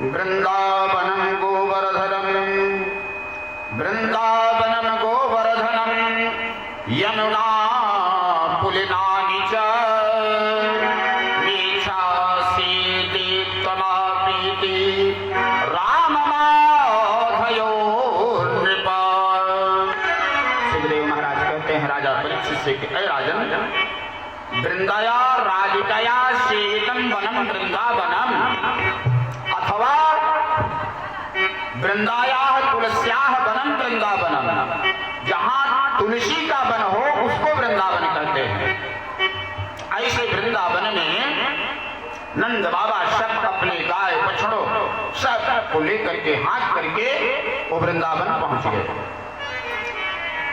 वृंदावनम गोवर्धनम वृंदावनम गोवर्धनम यमुना पुलिनानि च वीक्षासि दीप्तमापीति राममाधयो नृप। सुखदेव महाराज कहते हैं राजा परीक्षित से कि ऐ राजन, वृंदाया राजितया सेवितम वनम वृंदावनम अथवा वृंदायाः तुलस्याः वनम वृंदावनम, जहां तुलसी का वन हो उसको वृंदावन कहते हैं। ऐसे वृंदावन में नंद बाबा सब अपने गाय बछड़ों सब को लेकर के हाथ करके वो वृंदावन पहुंच गए।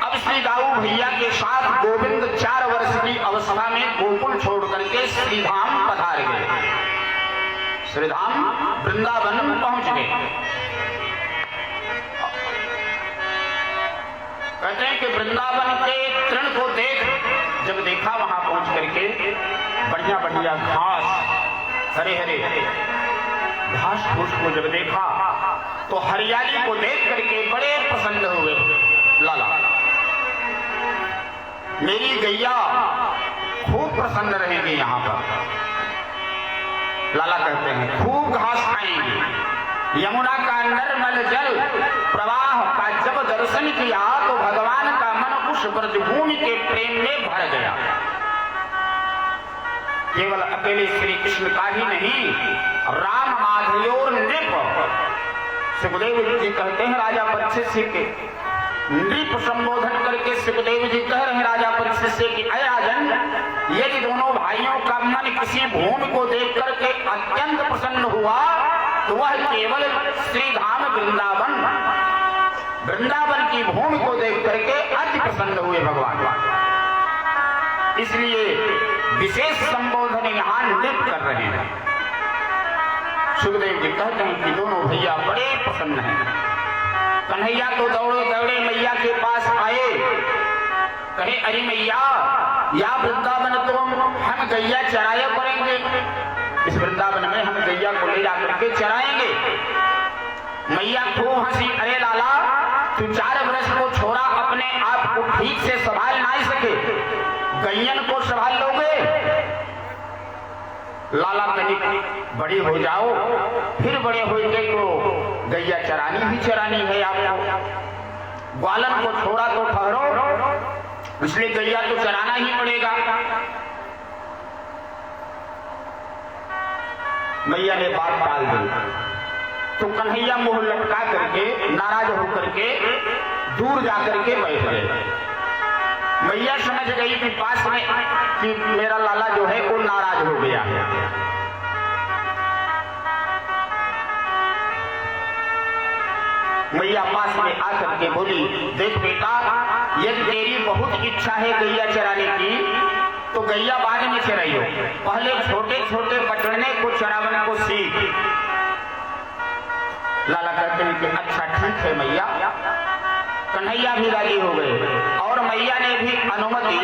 अब श्री दाऊ भैया के साथ गोविंद 4 वर्ष की अवस्था में गोकुल छोड़ करके श्रीधाम पधार गए। श्रीधाम वृंदावन पहुंच गए। कहते हैं कि वृंदावन के तृण को जब देखा वहां पहुंच करके बढ़िया बढ़िया घास, हरे हरे घास फूस को जब देखा तो हरियाली को देख करके बड़े प्रसन्न हुए। लाला, मेरी गैया खूब प्रसन्न रहेगी यहाँ पर। लाला कहते हैं खूब घास खाएंगे। यमुना का निर्मल जल प्रवाह का जब दर्शन किया तो भगवान का मन उस ब्रजभूमि के प्रेम में भर गया। केवल अकेले श्री कृष्ण का ही नहीं, राम माधयोर नृप। सुखदेव जी कहते हैं राजा परीक्षित से के नृप संबोधन करके सुखदेव जी कह रहे हैं राजा परीक्षित से कि अय राजन, यदि दोनों भाइयों का मन किसी भूमि को देख करके अत्यंत प्रसन्न हुआ तो वह केवल श्रीधाम वृंदावन की भूमि को देख करके अति प्रसन्न हुए भगवान। इसलिए विशेष संबोधन यहाँ नृप कर रहे हैं। सुखदेव जी कहते हैं कि दोनों भैया बड़े प्रसन्न हैं। कन्हैया तो दौड़े दौड़े मैया के पास आए, कहे अरे मैया, या वृंदावन तो हम गैया चराया करेंगे, इस वृंदावन में हम गैया को ले जाकर के चराएंगे। मैया खूब हंसी, अरे लाला, तू 4 वर्ष को छोरा अपने आप को ठीक से संभाल नहीं सके, गैयन को संभाल लोगे? लाला तनिक बड़ी हो जाओ, फिर बड़े हो गए तो गैया चरानी ही चरानी है आपको। ग्वालन को छोड़ा तो ठहरो, इसलिए गैया तो चराना ही पड़ेगा। मैया ने बात टाल दी तो कन्हैया मुंह लटका करके नाराज होकर के दूर जाकर के बैठ गए। मैया समझ गई कि पास में कि मेरा लाला जो है वो नाराज हो गया है। मैया पास में आकर के बोली, देख बेटा, यदि तेरी बहुत इच्छा है गैया चराने की तो गैया बाद में चराइयो, पहले छोटे छोटे बछड़े को चरावने को सीख। लाला कहते हैं कि अच्छा ठीक है मैया। कन्हैया भी राजी हो गए और मैया ने भी अनुमति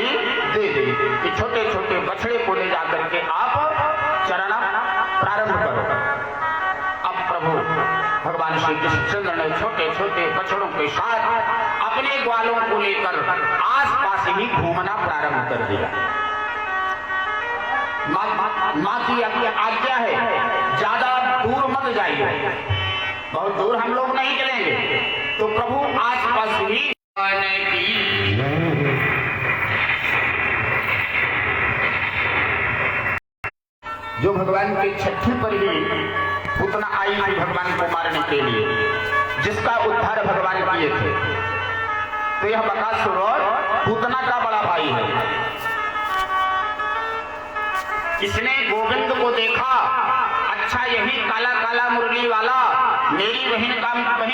दे दी कि छोटे छोटे बछड़े को ले जाकर के आप चराना प्रारंभ करो। अब प्रभु भगवान श्री कृष्ण ने छोटे छोटे बछड़ों के साथ अपने ग्वालों को लेकर आसपास ही घूमना प्रारंभ कर दिया। माँ की आज्ञा है ज्यादा दूर मत जाइए, बहुत दूर हम लोग नहीं चलेंगे। तो प्रभु आसपास ही जो भगवान के छठी पर ही पूतना आई थी भगवान को मारने के लिए, जिसका उद्धार भगवान किए थे। तो यह बकासुर पूतना का बड़ा भाई है। इसने गोविंद को देखा, अच्छा यही काला काला मुरली वाला मेरी बहन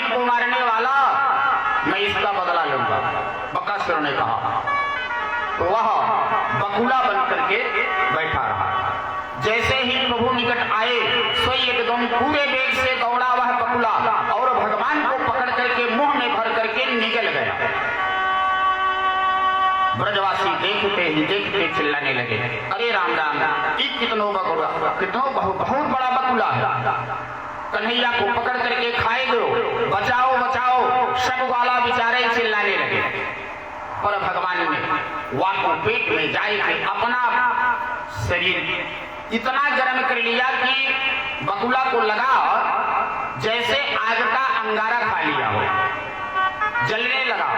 को मारने वाला, मैं इसका बदला लूंगा, बकासुर ने कहा। तो वह बकुला बन करके बैठा रहा। जैसे ही प्रभु निकट आए सो एकदम पूरे वेग से दौड़ा वह बकुला और भगवान को पकड़ करके मुंह में भर करके निकल गया। ब्रजवासी देखते ही देखते चिल्लाने लगे, अरे राम राम, कितनो बकुला, बहुत बड़ा बकुला है। कन्हैया को पकड़ करके खाए दो, बचाओ बचाओ, सब वाला बेचारे चिल्लाने लगे। पर भगवान ने वाको पेट में जाए कि अपना शरीर इतना गर्म कर लिया कि बकुला को लगा जैसे आग का अंगारा खा लिया हो, जलने लगा,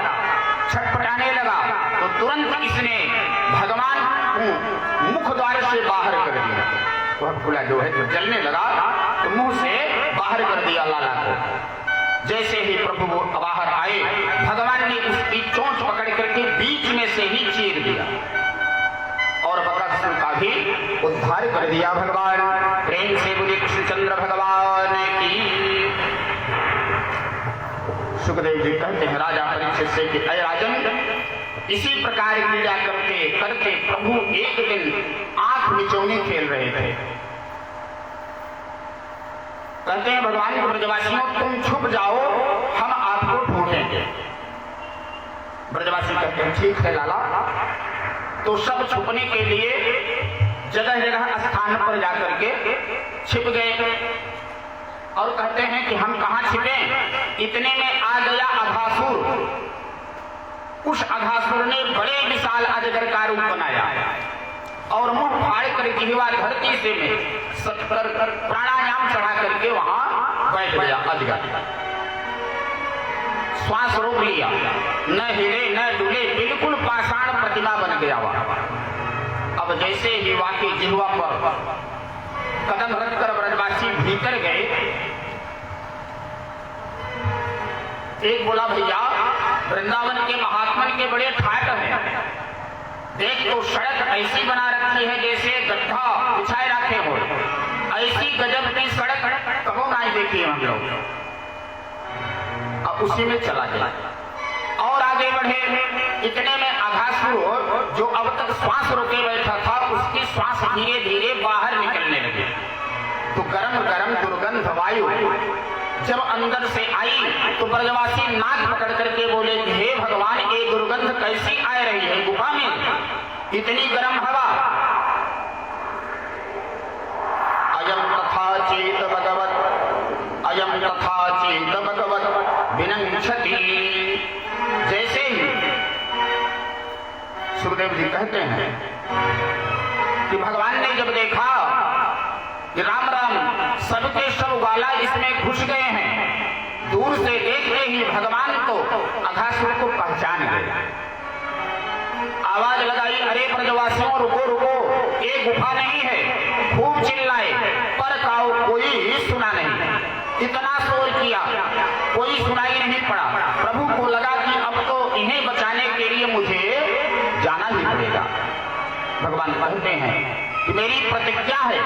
छटपटाने लगा। तो तुरंत इसने भगवान को मुख द्वार से बाहर कर दिया। वह बकुला जो है जब जलने लगा तो मुंह से बाहर कर दिया लाला को। जैसे ही प्रभु वो बाहर आए, भगवान ने उसकी चोंच पकड़ करके बीच में से ही चीर दिया और बकासुर का भी उद्धार कर दिया। भगवान प्रेम से बोले कृष्णचंद्र भगवान की। सुखदेव जी कहते हैं राजा परीक्षित से कि अय राजन, इसी प्रकार क्रीड़ा करते करते प्रभु एक दिन आंख मिचौनी खेल रहे थे। कहते हैं भगवान के ब्रजवासियों, तुम छुप जाओ, हम आपको ढूंढेंगे। ब्रजवासी कहते हैं ठीक है लाला। तो सब छुपने के लिए जगह जगह स्थान पर जाकर के छिप गए और कहते हैं कि हम कहां छिपे। इतने में आ गया अघासुर। उस अघासुर ने बड़े विशाल अजगर का रूप बनाया और मुंह फाड़ कर जिह्वा धरती से में प्राणायाम चढ़ा करके वहां बैठ गया। अजगर श्वास रोक लिया, न हिले न डुले, बिल्कुल पाषाण प्रतिमा बन गया वहां। अब जैसे ही वाकई जिह्वा पर कदम रखकर ब्रजवासी भीतर गए, एक बोला भैया वृंदावन के महात्मन के बड़े ठाट हैं, देख तो सड़क ऐसी बना रखी है जैसे गड्ढा बिछाए रखे हो, ऐसी गजब की सड़क कबो नहीं देखी हम लोग। अब उसी में चला गया और आगे बढ़े। इतने में अघासुर जो अब तक श्वास रोके बैठा था, उसकी श्वास धीरे धीरे बाहर निकलने लगी। तो गरम गरम दुर्गंध वायु जब अंदर से आई तो ब्रजवासी नाक पकड़ करके बोले, हे भगवान, ये दुर्गंध कैसी आ रही है गुफा में, इतनी गर्म हवा। अयम तथा चेत भगवत, अयम तथा चेत भगवत विनंक्षति। जैसे ही सुखदेव जी कहते हैं कि भगवान ने जब देखा कि राम राम सबके सब वाला इसमें घुस गए हैं, दूर से देखते ही भगवान को अघासुर को पहचान गए। आवाज लगाई, अरे ब्रजवासियों रुको रुको, ये गुफा नहीं है। खूब चिल्लाए पर काओ कोई सुना नहीं। इतना शोर किया, कोई सुनाई नहीं पड़ा। प्रभु को लगा कि अब तो इन्हें बचाने के लिए मुझे जाना ही पड़ेगा। भगवान कहते हैं कि मेरी प्रतिज्ञा है,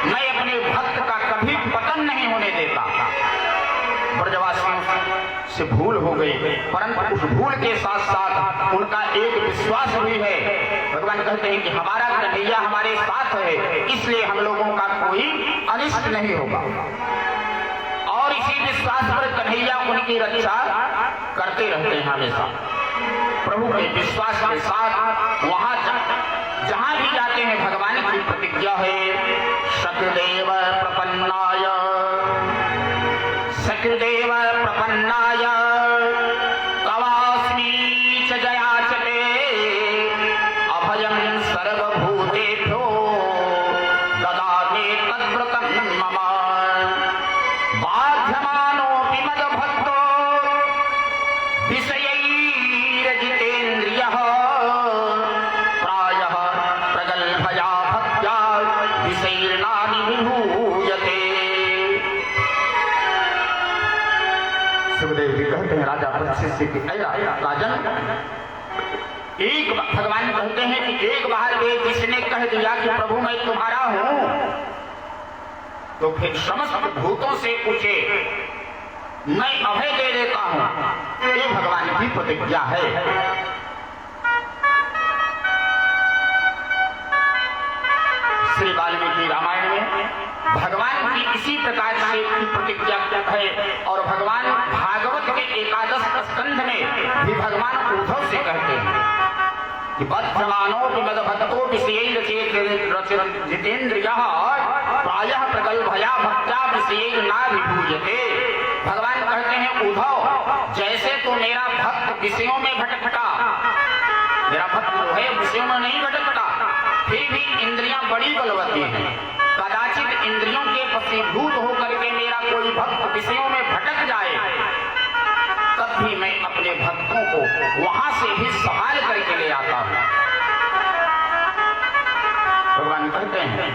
मैं अपने भक्त का कभी पतन नहीं होने देता। ब्रजवासियों से भूल हो गई, परंतु उस भूल के साथ साथ उनका एक विश्वास भी है। भगवान कहते हैं कि हमारा कन्हैया हमारे साथ है, इसलिए हम लोगों का कोई अनिष्ट नहीं होगा। और इसी विश्वास पर कन्हैया उनकी रक्षा करते रहते हैं हमेशा। प्रभु के विश्वास के साथ वहां जहां भी जाते हैं भगवान की प्रतिज्ञा है, सकृदेव प्रपन्नाय, सकृदेव प्रपन्नाय तवास्मि च जयाचते, अभयं सर्वभूतेभ्यो ददाते तद्व्रतं मम। बाध्यमानोऽपि मद्भक्तो विषयैर्जितेन्द्रियः, प्रायः प्रगल्भया भक्त्या विषैर्नानि विभूयते। सुखदेव जी कहते हैं राजा परीक्षित से कि राजन, एक भगवान कहते हैं कि एक बार वे जिसने कह दिया कि प्रभु मैं तुम्हारा हूं, तो फिर समस्त भूतों से पूछे मैं अभय दे देता हूं। ये भगवान की प्रतिज्ञा है। श्री वाल्मीकि रामायण में भगवान की इसी प्रकार से प्रतिज्ञा है और भगवान भागवत के एकादश स्कंध में भी भगवान उद्धव से कहते हैं कि बद्धमानो मदभक्तो विषयैर्जितेन्द्रियः प्रायः प्रगल्भया मया भक्त्या विषये ना विभूयते। भगवान कहते हैं उद्धव, जैसे तो मेरा भक्त विषयों में भटकता, मेरा भक्त जो है विषयों में नहीं भटकता, फिर भी इंद्रियां बड़ी बलवती हैं। कदाचित इंद्रियों के वशीभूत होकर के मेरा कोई भक्त विषयों में भटक जाए, तब भी मैं अपने भक्तों को वहां से भी संभाल करके ले आता हूं। भगवान कहते हैं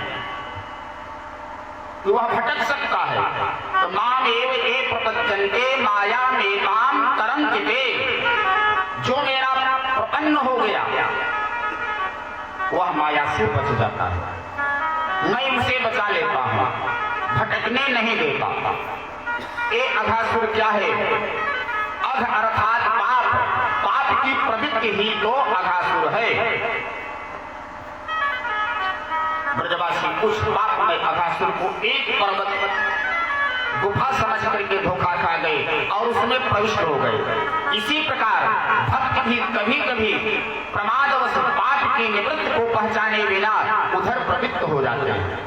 कि वह भटक सकता है, तो माम एव ए प्रपद्यन्ते माया में काम तरंगिते, जो मेरा प्रपन्न हो गया वह माया से बच जाता है, मैं उसे बचा लेता हूं, भटकने नहीं देता। ये अघासुर क्या है? अघ अर्थात पाप, पाप की प्रवृत्ति ही तो अघासुर है। ब्रजवासी उस पाप में अघासुर को एक पर्वत गुफा समझ करके धोखा खा गए और उसमें प्रविष्ट हो गए। इसी प्रकार भक्त भी कभी कभी प्रमादवश पाप की निवृत्ति को पहचाने बिना उधर प्रवृत्त हो जाते हैं।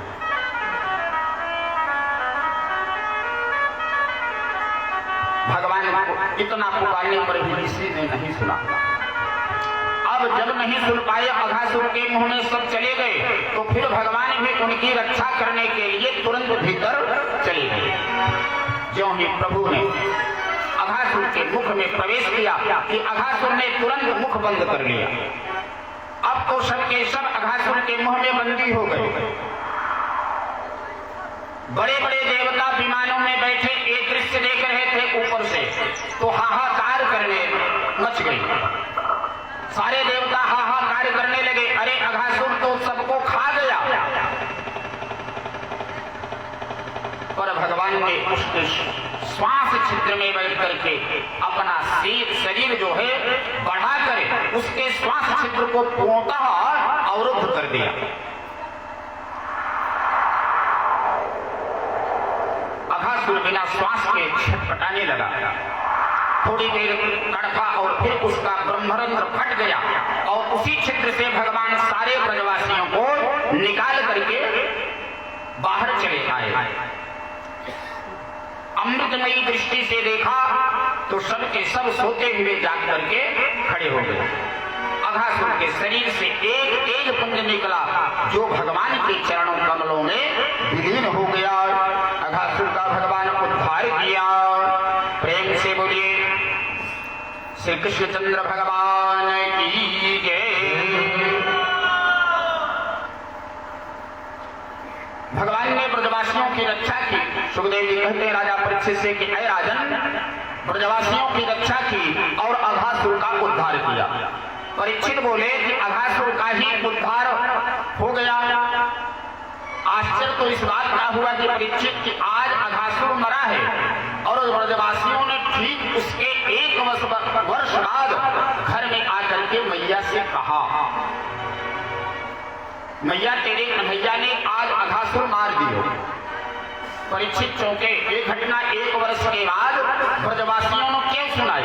भगवान को इतना पुकारने पर भी किसी ने नहीं सुना। अब जब नहीं सुन पाए, अघासुर के मुंह में सब चले गए, तो फिर भगवान भी उनकी रक्षा करने के लिए तुरंत भीतर चले गए। ज्यों ही प्रभु ने अघासुर के मुख में प्रवेश किया कि अघासुर ने तुरंत मुख बंद कर लिया। अब तो सब के सब अघासुर के मुंह में बंदी हो गए। बड़े बड़े देवता विमानों में बैठे एक दृश्य देख रहे थे ऊपर से, तो हाहाकार करने मच गई। सारे देवता हाहाकार करने लगे, अरे अघासुर तो सबको खा गया। पर भगवान ने उसके श्वास छिद्र में बैठ करके अपना शरीर जो है बढ़ाकर उसके श्वास छिद्र को पूर्णतः अवरुद्ध कर दिया। अघासुर बिना श्वास के छटपटाने लगा। थोड़ी देर कड़का और फिर उसका ब्रह्मरंध्र फट गया और उसी छिद्र से भगवान सारे ब्रजवासियों को निकाल करके बाहर चले आए। अमृतमयी दृष्टि से देखा तो सब के सब सोते हुए जाग करके खड़े हो गए। अघासुर के शरीर से एक तेज पुंज निकला जो भगवान के चरणों कमलों में विलीन हो गया। अघासुर का भगवान उद्धार किया। प्रेम से बोलिए श्री कृष्णचंद्र भगवान की जय। भगवान ने ब्रजवासियों की रक्षा की। सुखदेव जी कहते हैं राजा परीक्षित से कि ऐ राजन, ब्रजवासियों की रक्षा की और अघासुर का उद्धार किया। परीक्षित बोले कि अघासुर का ही उद्धार हो गया। आश्चर्य तो इस बात का हुआ कि परीक्षित कि आज अघासुर मरा है और ब्रजवासियों ने ठीक उसके एक वर्ष बाद घर में आकर के मैया से कहा, मैया तेरे कन्हैया ने आज अघासुर मार दियो। परीक्षित चौंके। ये घटना एक वर्ष के बाद ब्रजवासियों ने क्यों सुनाई?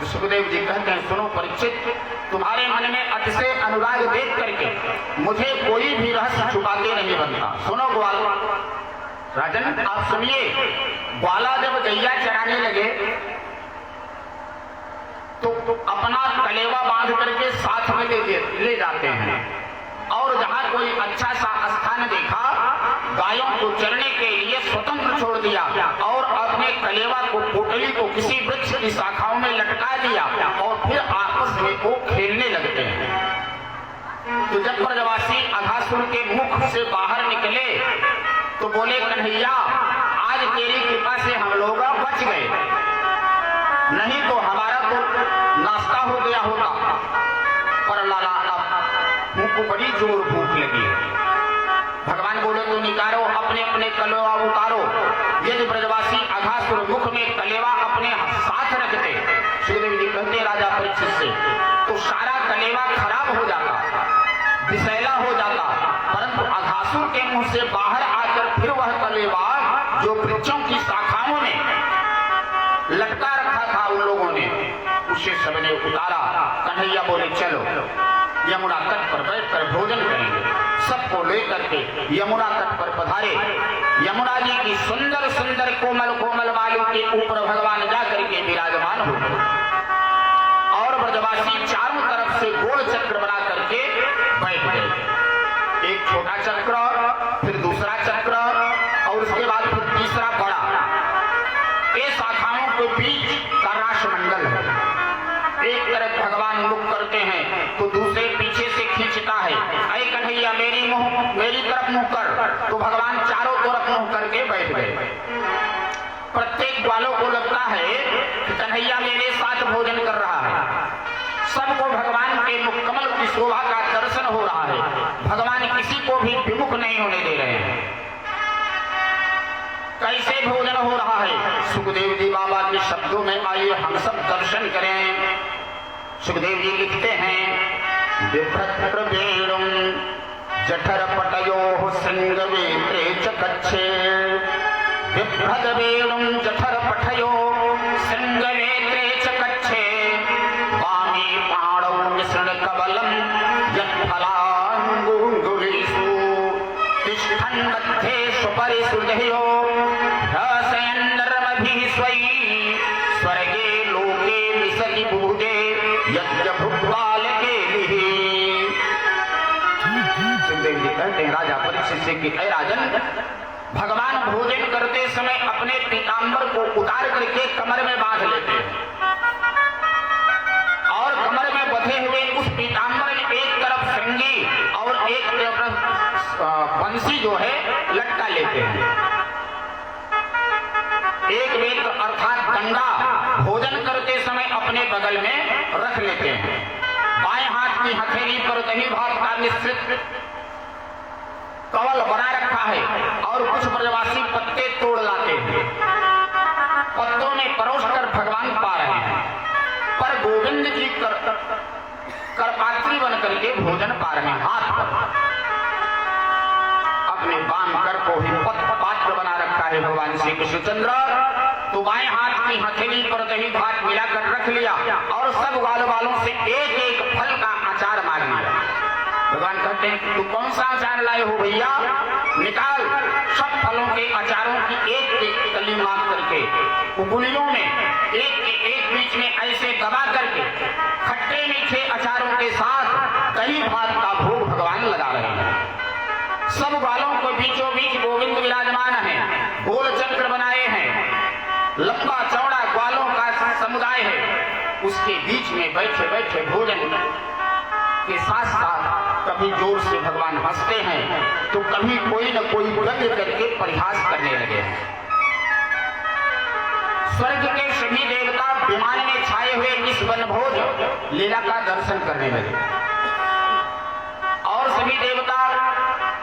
सुखदेव जी कहते हैं सुनो परीक्षित, तुम्हारे मन में अतिशय अनुराग देख करके मुझे कोई भी रहस्य छुपाते नहीं बनता। सुनो ग्वाल राजन, आप सुनिए। ग्वाला जब गैया चराने लगे तो अपना कलेवा बांध करके साथ में ले जाते हैं और जहां कोई अच्छा सा स्थान देखा गायों को चरने के लिए स्वतंत्र छोड़ दिया और अपने कलेवा को पोटली को किसी वृक्ष की शाखाओं में लटका दिया और फिर आपस में वो खेलने लगते हैं। तो जब ब्रजवासी अघासुर के मुख से बाहर निकले तो बोले कन्हैया आज तेरी कृपा से हम लोग बच गए, नहीं तो हमारा तो नाश्ता हो गया होता। पर लाला अब मुंह को बड़ी जोर भूख लगी है। भगवान बोले तो निकारो अपने अपने कलेवा उतारो। यदि ब्रजवासी अघासुर मुख में कलेवा अपने साथ रखते, सुखदेव जी कहते राजा परीक्षित से, तो सारा कलेवा खराब हो जाता, विषैला हो जाता। परंतु अघासुर के मुंह से बाहर आकर फिर वह कलेवा जो वृक्षों की शाखाओं में लटका रखा था उन लोगों ने, उसे सबने उतारा। कन्हैया बोले चलो यमुना तट पर बैठकर भोजन करेंगे। सबको लेकर के यमुना तट पर पधारे। यमुना जी की सुंदर सुंदर कोमल कोमल बालों के ऊपर भगवान जाकर के विराजमान हो और ब्रजवासी चारों तरफ से गोल चक्र बना करके बैठ गए। एक छोटा चक्र, फिर दूसरा चक्र और उसके बाद फिर तीसरा बड़ा। ये शाखाओं के बीच का राष्ट्रमंडल है। एक तरफ भगवान मुख करते हैं तो दूसरे पीछे से खींचता है, ऐ कन्हैया मेरी तरफ मुंह कर, तो भगवान चारों तरफ मुंह करके बैठ गए। प्रत्येक ग्वालों को लगता है कि कन्हैया मेरे साथ भोजन कर रहा है। सबको भगवान के मुख कमल की शोभा का दर्शन हो रहा है। भगवान किसी को भी विमुख नहीं होने दे रहे हैं। कैसे भोजन हो रहा है, सुखदेव जी बाबा के शब्दों में आइए हम सब दर्शन करें। सुखदेव जी लिखते हैं, बिभ्रत्र वेणुं जठर पटयोः सिंहवेत्रे च कच्छे। बिभ्रत वेणुं जठर पटयोः सिंहवेत्रे च कच्छे। वामे पाणौ मिश्रण कबलं यत्फलाङ्गुलीषु तिष्ठन् मध्ये सुपरिसुधयो स्वर्गे लोके विसति भूते यज्ञ भुक्वाल के लिए। सुखदेव जी कहते हैं राजा परीक्षित से कि ऐ राजन, भगवान भोजन करते समय अपने पीतांबर को उतार करके कमर में बांध लेते हैं और कमर में बंधे हुए उस पीतांबर में एक तरफ श्रृंगी और एक तरफ बंसी जो है लटका लेते हैं। एक वेद अर्थात डंडा भोजन करते समय अपने बगल में रख लेते हैं। बाएं हाथ की हथेली पर दही भात का मिश्रित कवल बना रखा है और कुछ ब्रजवासी पत्ते तोड़ लाते हैं। पत्तों में परोस कर भगवान पा रहे हैं, पर गोविंद जी करपात्री बन करके भोजन पा रहे हैं। हाथ पर अपने बाम कर को ही पात्र बना रखा है भगवान श्री कृष्णचंद्र। तो बाएं हाथ की हथेली पर दही भात मिलाकर रख लिया और सब वालों से एक एक फल का अचार मांग लिया। भगवान कहते हैं, तू कौन सा अचार लाए हो भैया, निकाल। सब फलों के अचारों की एक एक कली मांग करके उंगलियों में एक के एक बीच में ऐसे दबा करके खट्टे मीठे अचारों के साथ दही भात का भोग भगवान लगा रहे हैं। सब बालों को बीचों बीच गोविंद विराजमान है, गोल चक्र बनाए हैं, लंबा चौड़ा ग्वालों का समुदाय है। उसके बीच में बैठे बैठे भोजन के साथ साथ कभी जोर से भगवान हंसते हैं तो कभी कोई न कोई व्यंग करके परिहास करने लगे हैं। स्वर्ग के सभी देवता विमान में छाए हुए इस वनभोज लीला का दर्शन करने लगे और सभी देवता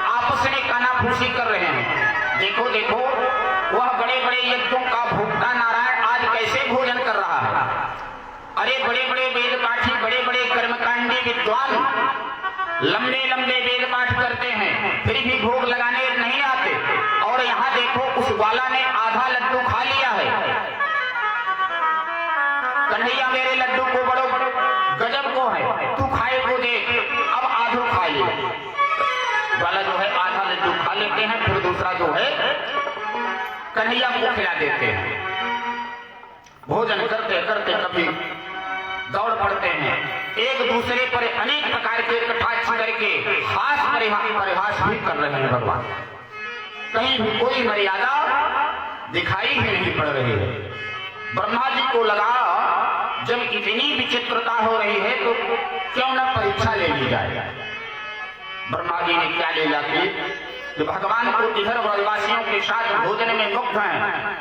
आपस में कानाफूसी कर रहे हैं। देखो देखो, वह बड़े बड़े यज्ञों का भोक्ता नारायण आज कैसे भोजन कर रहा है। अरे बड़े बड़े वेद पाठी, बड़े बड़े कर्मकांडी विद्वान लंबे लंबे वेद पाठ करते हैं, फिर भी भोग लगाने नहीं आते। और यहाँ देखो, उस ग्वाला ने आधा लड्डू खा लिया है। कन्हैया मेरे लड्डू को बड़ो गजब को है, तू खाए को देख, अब आधो खा ले। ग्वाला जो है आधा लड्डू खा लेते हैं, फिर दूसरा जो है कन्हैया को खिला देते हैं। भोजन करते करते कभी दौड़ पड़ते हैं, एक दूसरे पर अनेक प्रकार के कटाक्ष करके हास परिहास भी कर रहे हैं भगवान। कहीं भी कोई मर्यादा दिखाई ही नहीं पड़ रही है। ब्रह्मा जी को लगा जब इतनी विचित्रता हो रही है तो क्यों न परीक्षा ले ली जाए। ब्रह्मा जी ने क्या लीला की कि भगवान को इधर ब्रजवासियों के साथ भोजन में मुक्त हैं,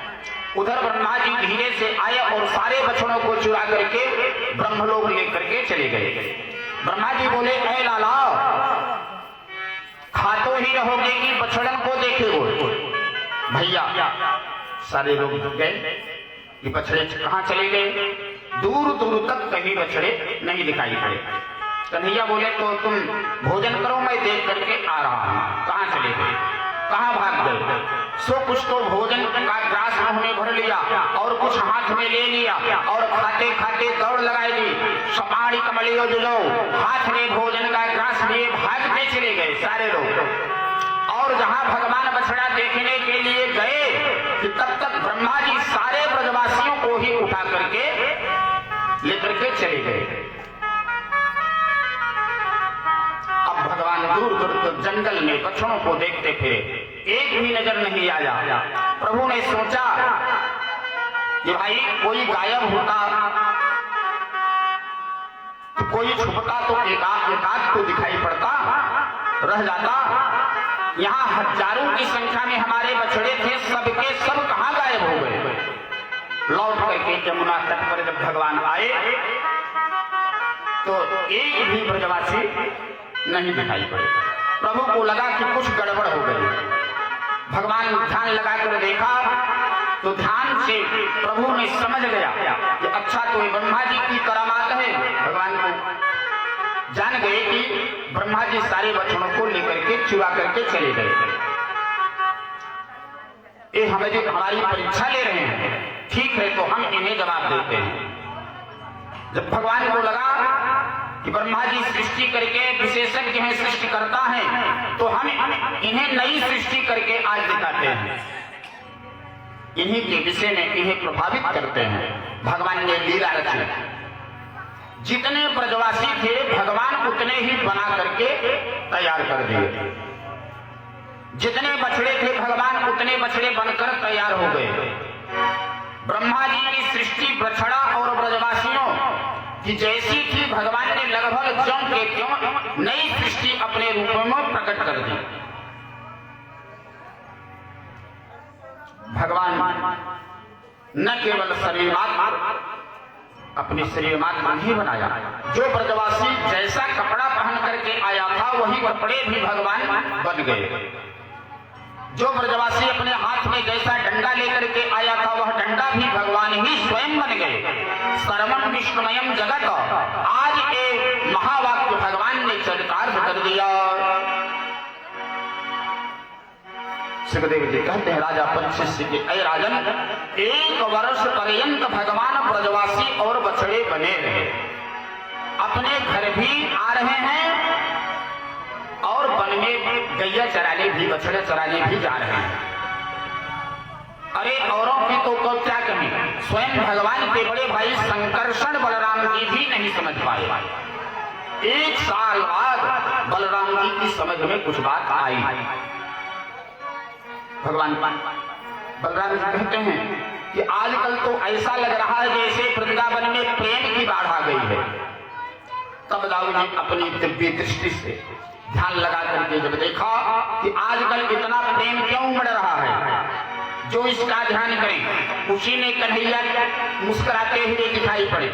उधर ब्रह्मा जी धीरे से आए और सारे बछड़ों को चुरा करके ब्रह्मलोक लेकर के चले गए। ब्रह्मा जी बोले, ऐ लाला, खातो ही रहोगे कि बछड़न को देखेगो। भैया सारे लोग गए कि बछड़े कहाँ चले गए। दूर दूर तक कहीं बछड़े नहीं दिखाई पड़े। कन्हैया बोले, तो तुम भोजन करो, मैं देख करके आ रहा हूं। कहाँ चले गए, कहाँ भाग गए। सो कुछ तो भोजन का ग्रास मुंह में भर लिया और कुछ हाथ में ले लिया और खाते खाते दौड़ लगाई दी। सपाड़ी कमलियो जो हाथ में भोजन का ग्रास लिए भागते चले गए सारे लोग। और जहां भगवान बछड़ा देखने के लिए गए कि तब तक ब्रह्मा जी सारे ब्रजवासियों को ही उठा करके लेकर के चले गए। अब भगवान दूर दूर जंगल में बछड़ों को देखते फिरे, एक भी नजर नहीं आया। प्रभु ने सोचा कि भाई कोई गायब होता तो कोई छुपता तो एकाध तो दिखाई पड़ता रह जाता। यहाँ हजारों की संख्या में हमारे बछड़े थे, सबके सब कहां गायब हो गए। लौट करके यमुना तट पर जब भगवान आए तो एक भी ब्रजवासी नहीं दिखाई पड़े। प्रभु को लगा कि कुछ गड़बड़ हो गई। भगवान ध्यान लगाकर देखा तो ध्यान से प्रभु ने समझ गया कि अच्छा तो ब्रह्मा जी की करामात है। भगवान को जान गए कि ब्रह्मा जी सारे बच्चों को लेकर के चुरा करके चले गए। ये हमारी परीक्षा ले रहे हैं, ठीक है तो हम इन्हें जवाब देते हैं। जब भगवान को लगा कि ब्रह्मा जी सृष्टि करके विशेषज्ञ हैं, सृष्टि करता है, तो हम इन्हें नई सृष्टि करके आज दिखाते हैं, इन्हीं के विषय में इन्हें प्रभावित करते हैं। भगवान ने लीला रची। जितने ब्रजवासी थे भगवान उतने ही बना करके तैयार कर दिए। जितने बछड़े थे भगवान उतने बछड़े बनकर तैयार हो गए। ब्रह्मा जी की सृष्टि बछड़ा और ब्रजवासियों की जैसी थी, भगवान ने लगभग ज्यों के त्यों नई सृष्टि अपने रूप में प्रकट कर दी। भगवान न केवल शरीर मात्र अपने शरीर मात्र नहीं बनाया, जो ब्रजवासी जैसा कपड़ा पहन करके आया था वही कपड़े भी भगवान बन गए। जो ब्रजवासी अपने हाथ में जैसा डंडा लेकर के आया था वह डंडा भी भगवान ही स्वयं बन गए। सर्वम विष्णुमयम जगत, आज एक महावाक्य भगवान ने चरितार्थ कर दिया। सुखदेव जी कहते हैं राजा परीक्षित के, अय राजन, 1 वर्ष पर्यंत भगवान ब्रजवासी और बछड़े बने रहे। अपने घर भी आ रहे हैं और वन में गैया चराने भी, बछड़े चराने भी जा रहे हैं। अरे औरों की तो क्या कहें, स्वयं भगवान के बड़े भाई संकर्षण बलराम जी भी नहीं समझ पाए। 1 साल बाद बलराम जी की समझ में कुछ बात आई। भगवान बलराम जी कहते हैं कि आजकल तो ऐसा लग रहा है जैसे वृंदावन में प्रेम की बाढ़ आ गई है। तब दाऊ जी अपनी दिव्य दृष्टि से ध्यान लगा करके जब देखा कि आजकल इतना प्रेम क्यों उमड़ रहा है, जो इसका ध्यान करें उसी ने कन्हैया मुस्कुराते हुए दिखाई पड़े।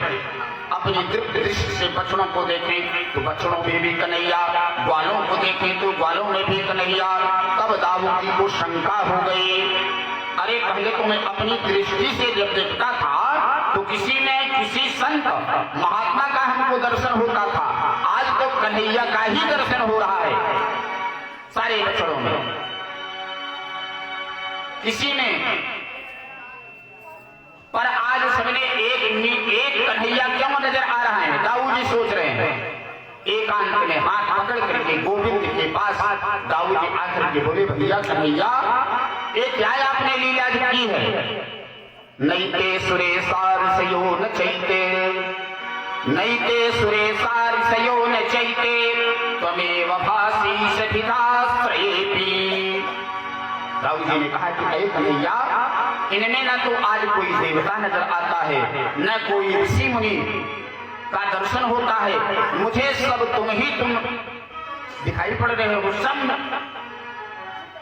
अपनी दिव्य दृष्टि से बछड़ों को देखें तो बछड़ों में भी कन्हैया, ग्वालों को देखें तो ग्वालों में भी कन्हैया। तब दाऊ जी को शंका हो गई, अरे पहले तो मैं अपनी दृष्टि से जब देखता था तो किसी संत महात्मा का हमको दर्शन होता था, आज तो कन्हैया का ही दर्शन हो रहा है सारे बछड़ों में। किसी में पर आज सबने एक कन्हैया क्यों नजर आ रहा है, दाऊ जी सोच रहे हैं। एकांत में हाथ पकड़ करके गोविंद के पास दाऊ जी आकर के बोले, भैया कन्हैया ये क्या आपने लीला की है। नैते सुरेशार सयो न चैते, नैते सुरेशार सयो न चैते, त्वमेव भासी सभिधाश्रयेपि। दाऊ जी ने कहा कि ऐ कन्हैया, इनमें न तो आज कोई देवता नजर आता है, न कोई ऋषि मुनि का दर्शन होता है, मुझे सब तुम दिखाई पड़ रहे हो। सब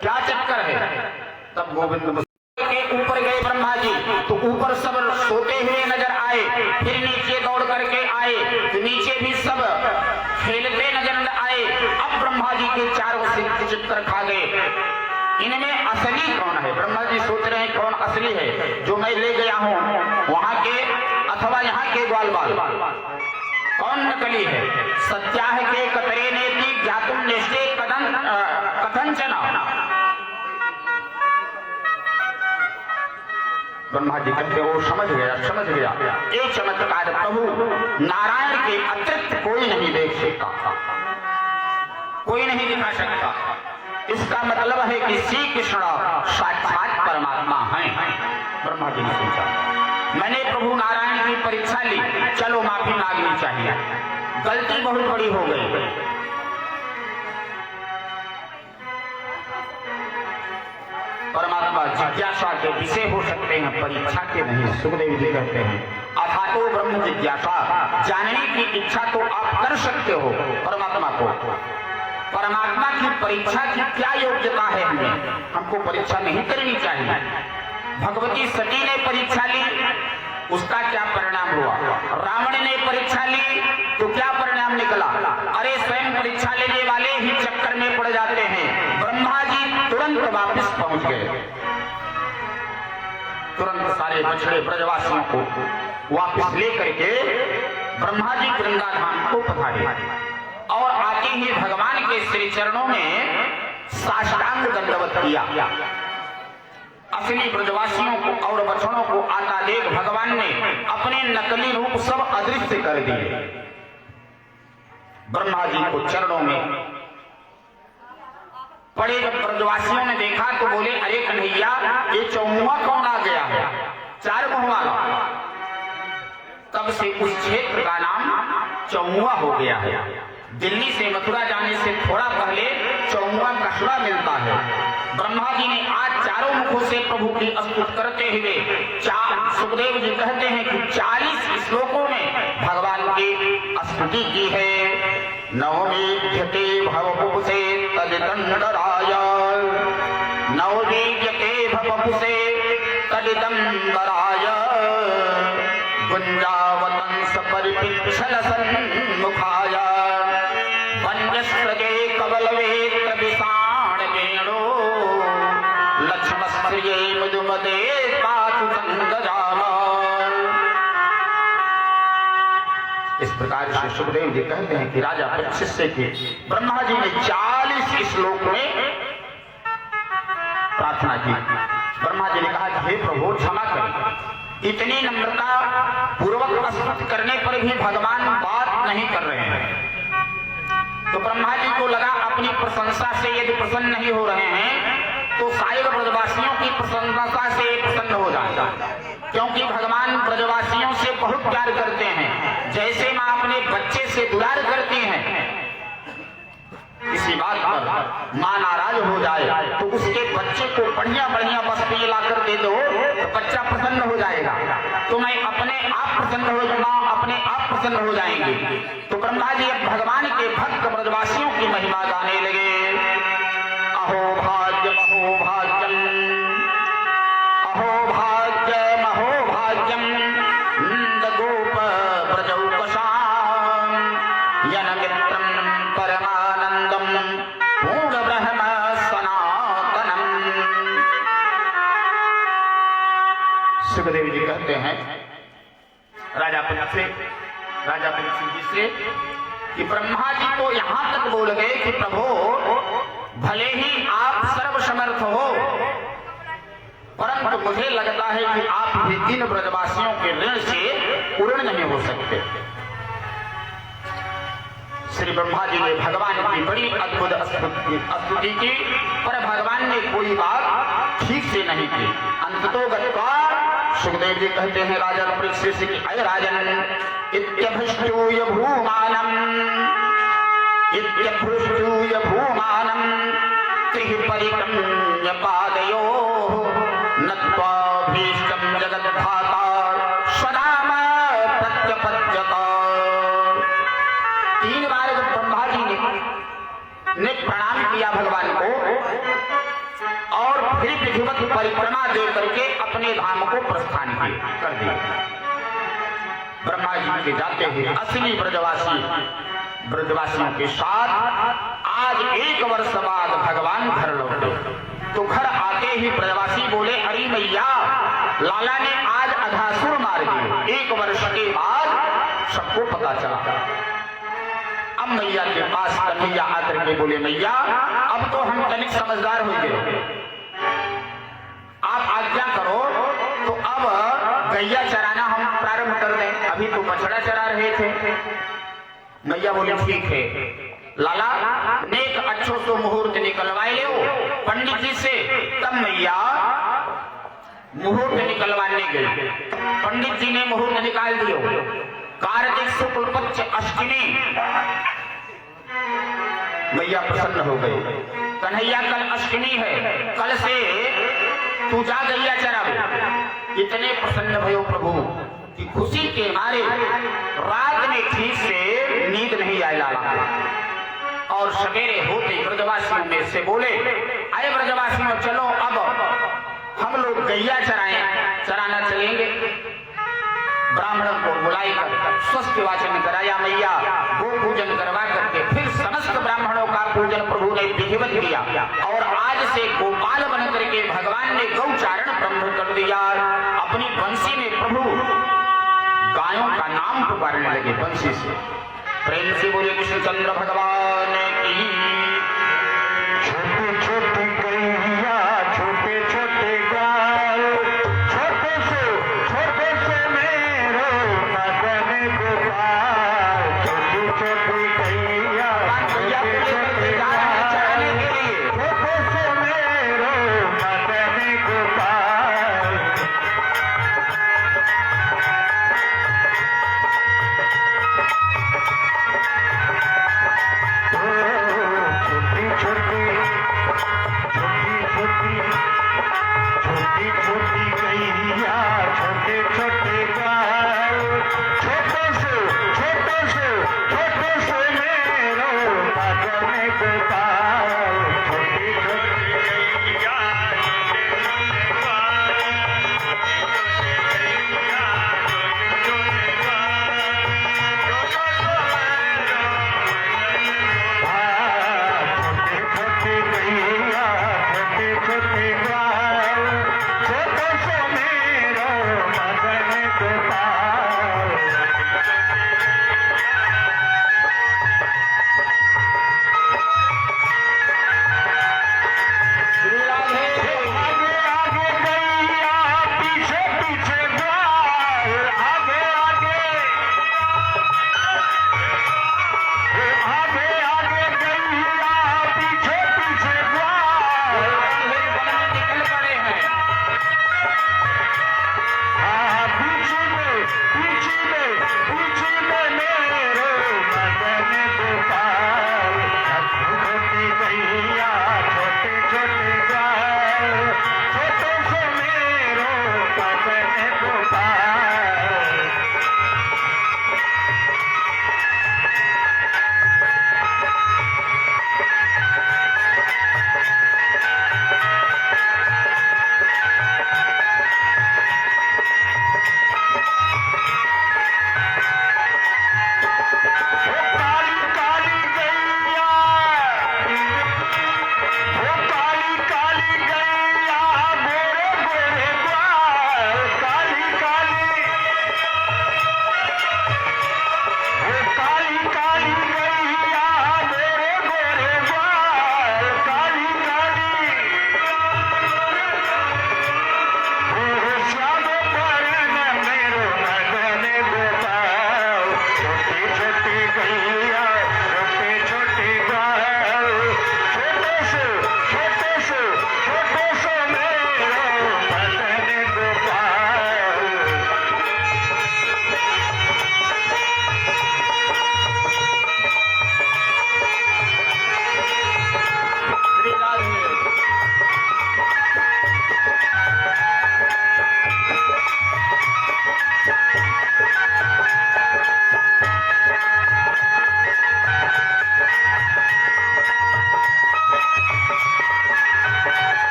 क्या चक्कर है। तब गोविंद के ऊपर गए ब्रह्मा जी, तो ऊपर सब सोते हुए नजर आए, फिर नीचे दौड़ करके आए तो नीचे भी सब खेलते नजर आए। अब ब्रह्मा जी के चारों सिर चित्तर खा गए, इनमें असली कौन है। ब्रह्मा जी सोच रहे हैं कौन असली है, जो मैं ले गया हूं वहां के अथवा यहाँ के ग्वाल बाल, कौन नकली है। सत्याह के कतरे ने ज्ञातुम निष्ठे कथन चना, ब्रह्मा जी कहते वो समझ गया समझ गया, ये चमत्कार प्रभु नारायण के अतिरिक्त कोई नहीं देख सकता, कोई नहीं दिखा सकता। इसका मतलब है कि श्री कृष्ण साक्षात परमात्मा हैं। ब्रह्मा जी ने पूछा, मैंने प्रभु नारायण की परीक्षा ली, चलो माफी मांगनी चाहिए, गलती बहुत बड़ी हो गई। परमात्मा जिज्ञासा के विषय हो सकते हैं, परीक्षा के नहीं। सुखदेव जी कहते हैं अथातो ब्रह्म जिज्ञासा, जानने की इच्छा तो आप कर सकते हो परमात्मा को, परमात्मा की परीक्षा की क्या योग्यता है हमें, हमको परीक्षा नहीं करनी चाहिए। भगवती सती ने परीक्षा ली, उसका क्या परिणाम हुआ? रावण ने परीक्षा ली तो क्या परिणाम निकला? अरे स्वयं परीक्षा लेने वाले ही चक्कर में पड़ जाते हैं। ब्रह्मा जी तुरंत वापस पहुंच गए, तुरंत सारे बछड़े ब्रजवासियों को वापस लेकर के ब्रह्मा जी वृंदावन को पधारे और आते ही भगवान के श्री चरणों में साष्टांग दंडवत किया। असली ब्रजवासियों को और बछड़ों को आता देख भगवान ने अपने नकली रूप सब अदृश्य कर दिए। ब्रह्मा जी को चरणों में पड़े जब ब्रजवासियों ने देखा तो बोले, अरे कन्हैया ये चौमुआ कौन आ गया है, चार मुंह वाला। तब से उस क्षेत्र का नाम चौमुआ हो गया है। दिल्ली से मथुरा जाने से थोड़ा पहले चौमुआ कस्बा मिलता है। ब्रह्मा जी ने आज चारों मुखों से प्रभु की स्तुति करते हुए सुखदेव जी कहते हैं कि 40 श्लोकों में भगवान की स्तुति की है। नवमीध्यते भवपुसे तदिदंडराय, नवमीध्यते भवपुसे तदिदंडराय, गुंजावतंस परिपिच्छल सन्मुखाय, वन्यस्रजे कवलवेत्र विषाण वेणो, लक्ष्मणस्त्रिये मधुमदे पातु संगजाम। इस प्रकार से सुखदेव जी कहते हैं कि राजा परीक्षित से कि ब्रह्मा जी ने 40 श्लोक में प्रार्थना की। ब्रह्मा जी ने कहा कि हे प्रभु क्षमा करें, इतनी नम्रता पूर्वक स्तुति करने पर भी भगवान बात नहीं कर रहे हैं। तो ब्रह्मा जी को लगा अपनी प्रशंसा से यदि प्रसन्न नहीं हो रहे हैं तो शायद ब्रजवासियों की प्रसन्नता से प्रसन्न हो जाएगा, क्योंकि भगवान ब्रजवासियों से बहुत प्यार करते हैं। जैसे माँ अपने बच्चे से दुलार करती है, इसी बात पर माँ नाराज हो जाए तो उसके बच्चे को बढ़िया बढ़िया वस्तु ला कर दे दो तो बच्चा प्रसन्न हो जाएगा, तो मैं अपने आप प्रसन्न हो, माँ अपने आप प्रसन्न हो जाएंगे। तो ब्रह्मा जी अब भगवान के भक्त ब्रजवासियों की महिमा गाने लगे। अहो भाग्यम अहो भाग्यम, अहो भाग्यम अहो भाग्यम, नंद गोप ब्रजौकसाम, यन मित्रम परमानंदम, पूर्ण ब्रह्म सनातनम। सुखदेव जी कहते हैं राजा परीक्षित जी से कि ब्रह्मा जी तो यहां तक बोल गए कि प्रभु भले ही आप सर्वसमर्थ हो, परंतु मुझे लगता है कि आप भी इन ब्रजवासियों के ऋण से पूर्ण नहीं हो सकते। श्री ब्रह्मा जी ने भगवान की बड़ी अद्भुत स्तुति की, पर भगवान ने कोई बात ठीक से नहीं की। अंततोगत्वा सुखदेव जी कहते हैं राजा परीक्षित से कि अय राजन, इत्यभृष्टूय भूमानम, इत्यभृष्टूय भूमानम, त्रिः परिक्रम्य पादयोः, नत्वाभीष्टं जगद्धाता स्वधाम प्रत्यपद्यत। 3 बार जब ब्रह्मा जी ने प्रणाम किया भगवान को और फिर पृथ्वी की परिक्रमा दे करके अपने धाम को प्रस्थान कर दिया। ब्रह्मा जी के जाते हुए असली ब्रजवासियों के साथ आज 1 वर्ष बाद भगवान घर लौटे। तो घर आते ही ब्रजवासी बोले, अरे मैया लाला ने आज अघासुर मार दिए। 1 वर्ष के बाद सबको पता चला। अब मैया के पास कन्हैया आकर के बोले, मैया अब तो हम तनिक समझदार हो गए, आप आज्ञा करो। तो अब गैया चराना हम प्रारंभ कर दें, अभी तो बछड़ा चरा रहे थे। मैया बोली ठीक है लाला, नेक अच्छो सो मुहूर्त निकलवाए लो पंडित जी से। तब मैया मुहूर्त निकलवाने गई। पंडित जी ने मुहूर्त निकाल दियो। कार्तिक शुक्ल पक्ष अष्टमी। मैया प्रसन्न हो गई। कन्हैया कल अष्टमी है, कल से तू जा गैया चरावे। इतने प्रसन्न भयो प्रभु कि खुशी के मारे रात में ठीक से नींद नहीं आई लाला। और सवेरे होते ब्रजवासियों में से बोले, अरे ब्रजवासियों चलो अब हम लोग गैया चराना चलेंगे। ब्राह्मणों को बुलाकर स्वस्थ वाचन कराया मैया, गो पूजन करवा करके फिर समस्त ब्राह्मणों का पूजन प्रभु ने विधिवत किया। और आज से गोपाल बन करके भगवान ने गौचारण प्रारंभ कर दिया। अपनी बंसी में प्रभु गायों का नाम पुकारने लगे बंसी से। प्रेम से बोले कृष्णचंद्र भगवान की। छोटे छोटे गैया छोटे छोटे गाय, छोटे से मेरो मदन गोपाल। छोटी छोटी गैया चराने के लिए छोटे से मेरो मदन गोपाल।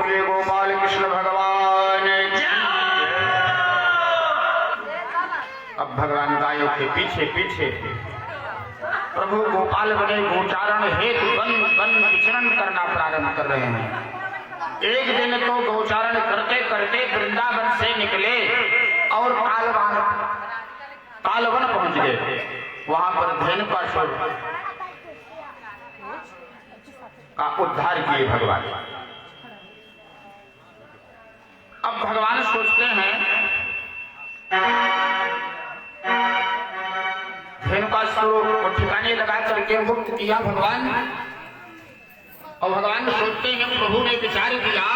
बोलिए गोपाल कृष्ण भगवान की। अब भगवान गायों के पीछे पीछे प्रभु गोपाल बने गोचारण हेतु वन वन विचरण करना प्रारंभ कर रहे हैं। एक दिन तो गोचारण करते करते वृंदावन से निकले और कालवन पहुंच गए। वहां पर धेनुकासुर का उद्धार किए भगवान। अब भगवान सोचते हैं धेनुकासुर को ठिकाने लगा करके मुक्त किया भगवान। और भगवान सोचते हैं प्रभु ने विचार किया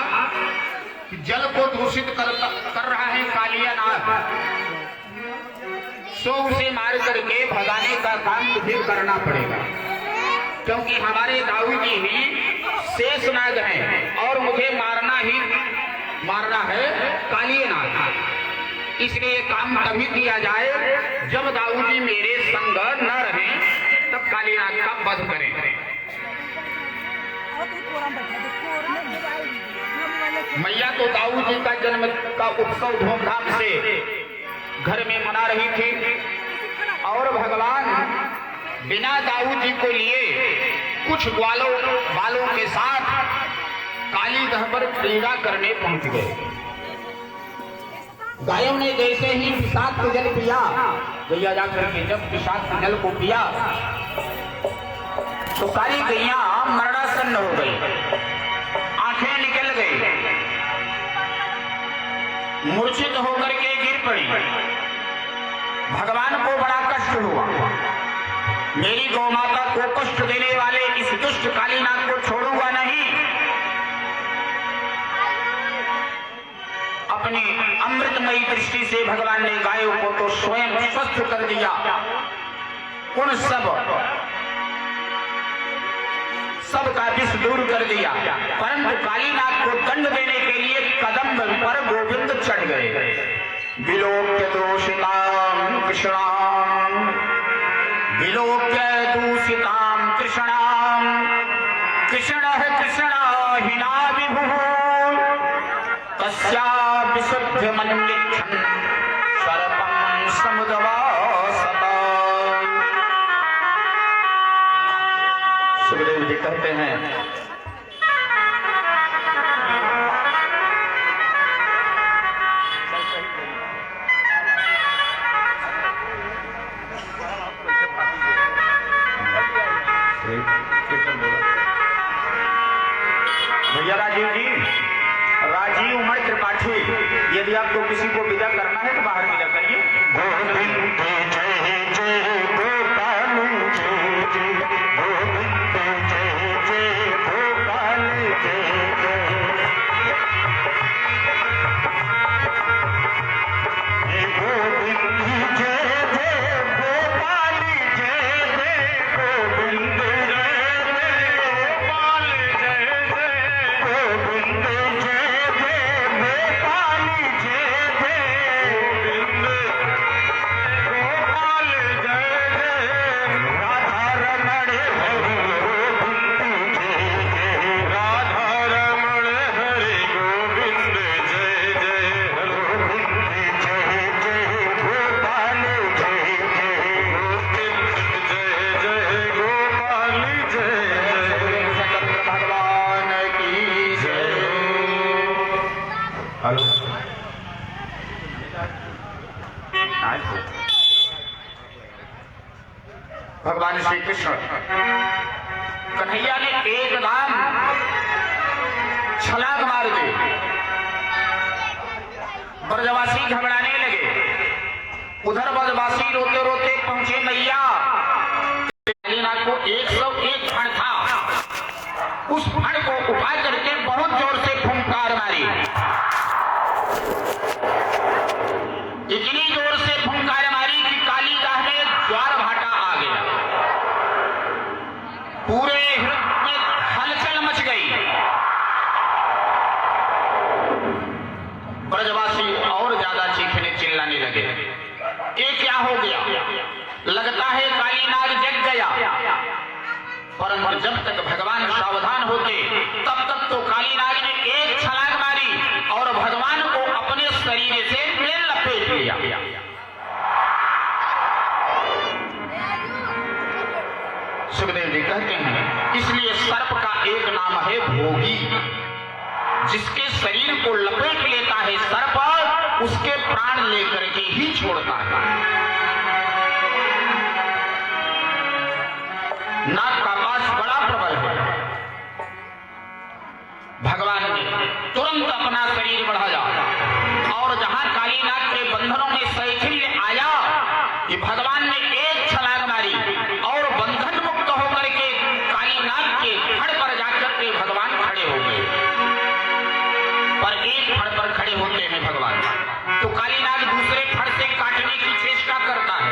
कि जल को दूषित कर रहा है कालियानाथ, सो उसे मार करके भगाने का काम मुझे करना पड़ेगा, क्योंकि हमारे दाऊ जी ही शेषनाग हैं और मुझे मारना है कालियानाथ। इसलिए काम तभी किया जाए जब दाऊ जी मेरे संग न रहें, तब कालियानाथ का वध करें। मैया तो दाऊ जी का जन्म का उत्सव धूमधाम से घर में मना रही थी और भगवान बिना दाऊ जी को लिए कुछ बालों के साथ कालीदह पर क्रीड़ा करने पहुंच गए। गायों ने जैसे ही विषाक्त जल पिया, गैया जाकर के जब विषाक्त जल को पिया तो सारी गैया मरणासन्न हो गई, आंखें निकल गई, मूर्छित होकर के गिर पड़ी। भगवान को बड़ा कष्ट हुआ, मेरी गौ माता को कष्ट देने वाले इस दुष्ट कालीनाथ को छोड़ूंगा नहीं। अपनी अमृतमयी दृष्टि से भगवान ने गायों को तो स्वयं स्वस्थ कर दिया, उन सबका विष दूर कर दिया, परंतु कालीनाथ को दंड देने के लिए कदम पर गोविंद चढ़ गए। विलोक्य दूषिताम कृष्णाम, विलोक्य दूषिताम कृष्णाम, कृष्ण कृष्णाहिना विभु, तस्या विशुद्ध मन्यच्छन् सर्पं समुद्वासत। सुखदेव जी कहते हैं भैया राजीव जी, राजीव उमर त्रिपाठी, यदि आपको किसी को विदा करना है तो बाहर विदा करिए। गोविंद जय जय गोपाल जय जय, गोविंद जय जय गोपाल जय जय, गोविंद जय जय गोपाल जय जय, गोविंद जय जय गोपाल जय जय, गोविंद जय जय गोपाल जय जय, गोविंद गोपाल जय जय, राधा रमण हरि गोविंद जय जय, राधा रमण हरि गोविंद जय जय, गोविंद जय जय गोपाल जय जय, गोविंद जय जय गोपाल जय जय, शंकर भगवान की जय। हेलो, भगवान श्री कृष्ण कन्हैया ने एकदम छलांग मार दी, ब्रजवासी घबराने लगे। उधर ब्रजवासी रोते रोते पहुंचे मैया। कालीनाथ को 101 फण था, उस फण को उठा करके बहुत जोर से फुंकार मारी। इतनी जोर से फुंकार मारी कि कालीदाह में ज्वार भाटा आ गया, पूरे हृदय में हलचल मच गई। ब्रजवासी और ज्यादा चीखने चिल्लाने लगे, ये क्या हो गया, लगता है कालीनाग जग गया। परंतु जब तक भगवान सावधान होते तब तक तो कालीनाग ने एक छलांग मारी और भगवान को अपने शरीर से लपेट लिया। सुखदेव जी कहते हैं इसलिए सर्प का एक नाम है भोगी। जिसके शरीर को लपेट लेता है सर्प, उसके प्राण लेकर के ही छोड़ता है। नाग का पास बड़ा प्रबल है। भगवान ने तुरंत अपना शरीर बढ़ाया और जहां काली नाग के बंधनों में शैथिल्य आया कि भगवान ने एक छलांग मारी और बंधन मुक्त होकर के काली नाग के फड़ पर जाकर के भगवान खड़े हो गए। पर एक फड़ पर खड़े होते हैं भगवान, तो काली नाग दूसरे फड़ से काटने की चेष्टा करता है।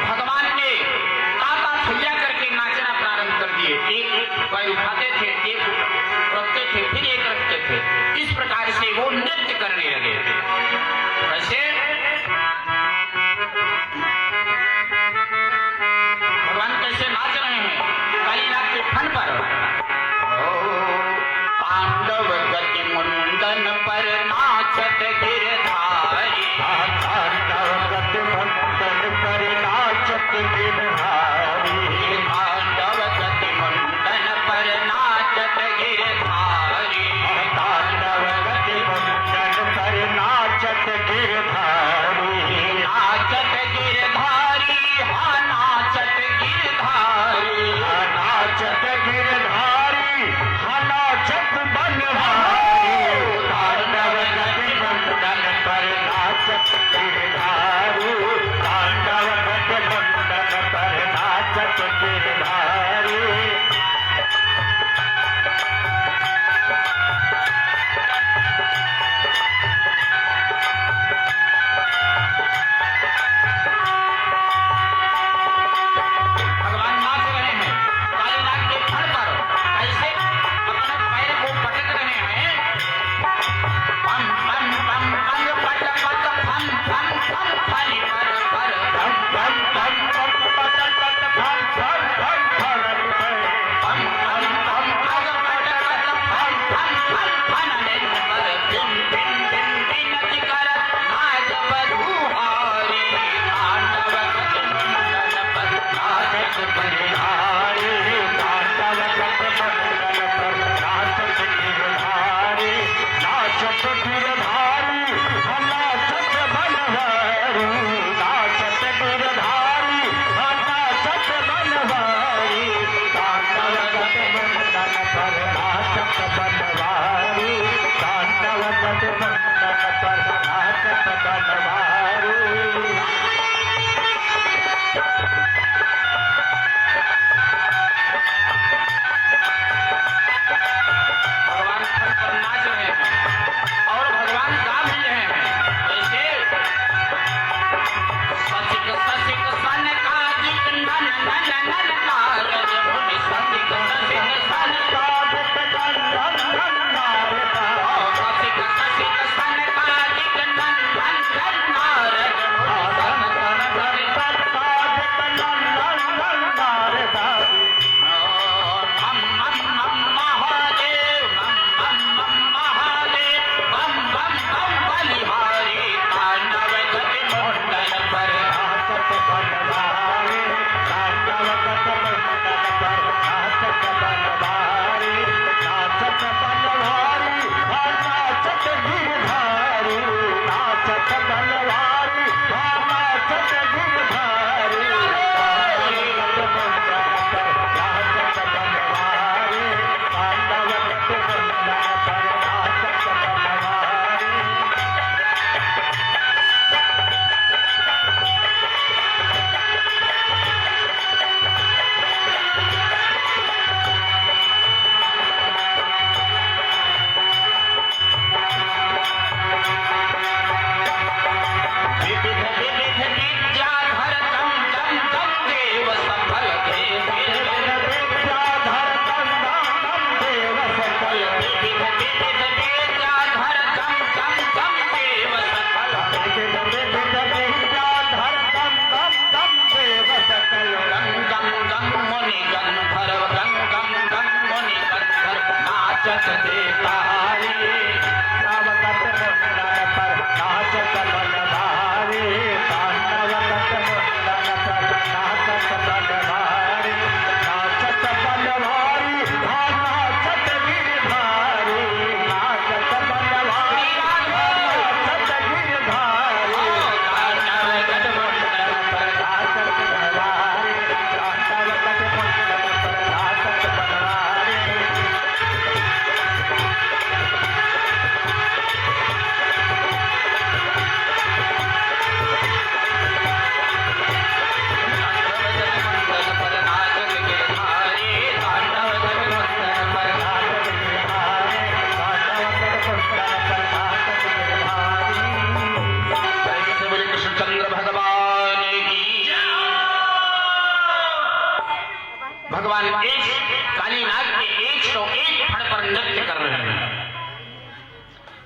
भगवान ने ताता थैया करके नाचना प्रारंभ कर दिए। एक पैर उठाते थे, एक रखते थे, फिर एक रखते थे। इस प्रकार से वो नृत्य करने लगे। कैसे? भगवान कैसे नाच रहे हैं काली नाग के फन पर। पांडव गति मुंडन पर नाचत गिरधारी, पांडव गति मुंडन पर नाचत गिरधारी, पांडव गति मुंडन पर नाचत गिरधारी, पांडव गति मुंडन पर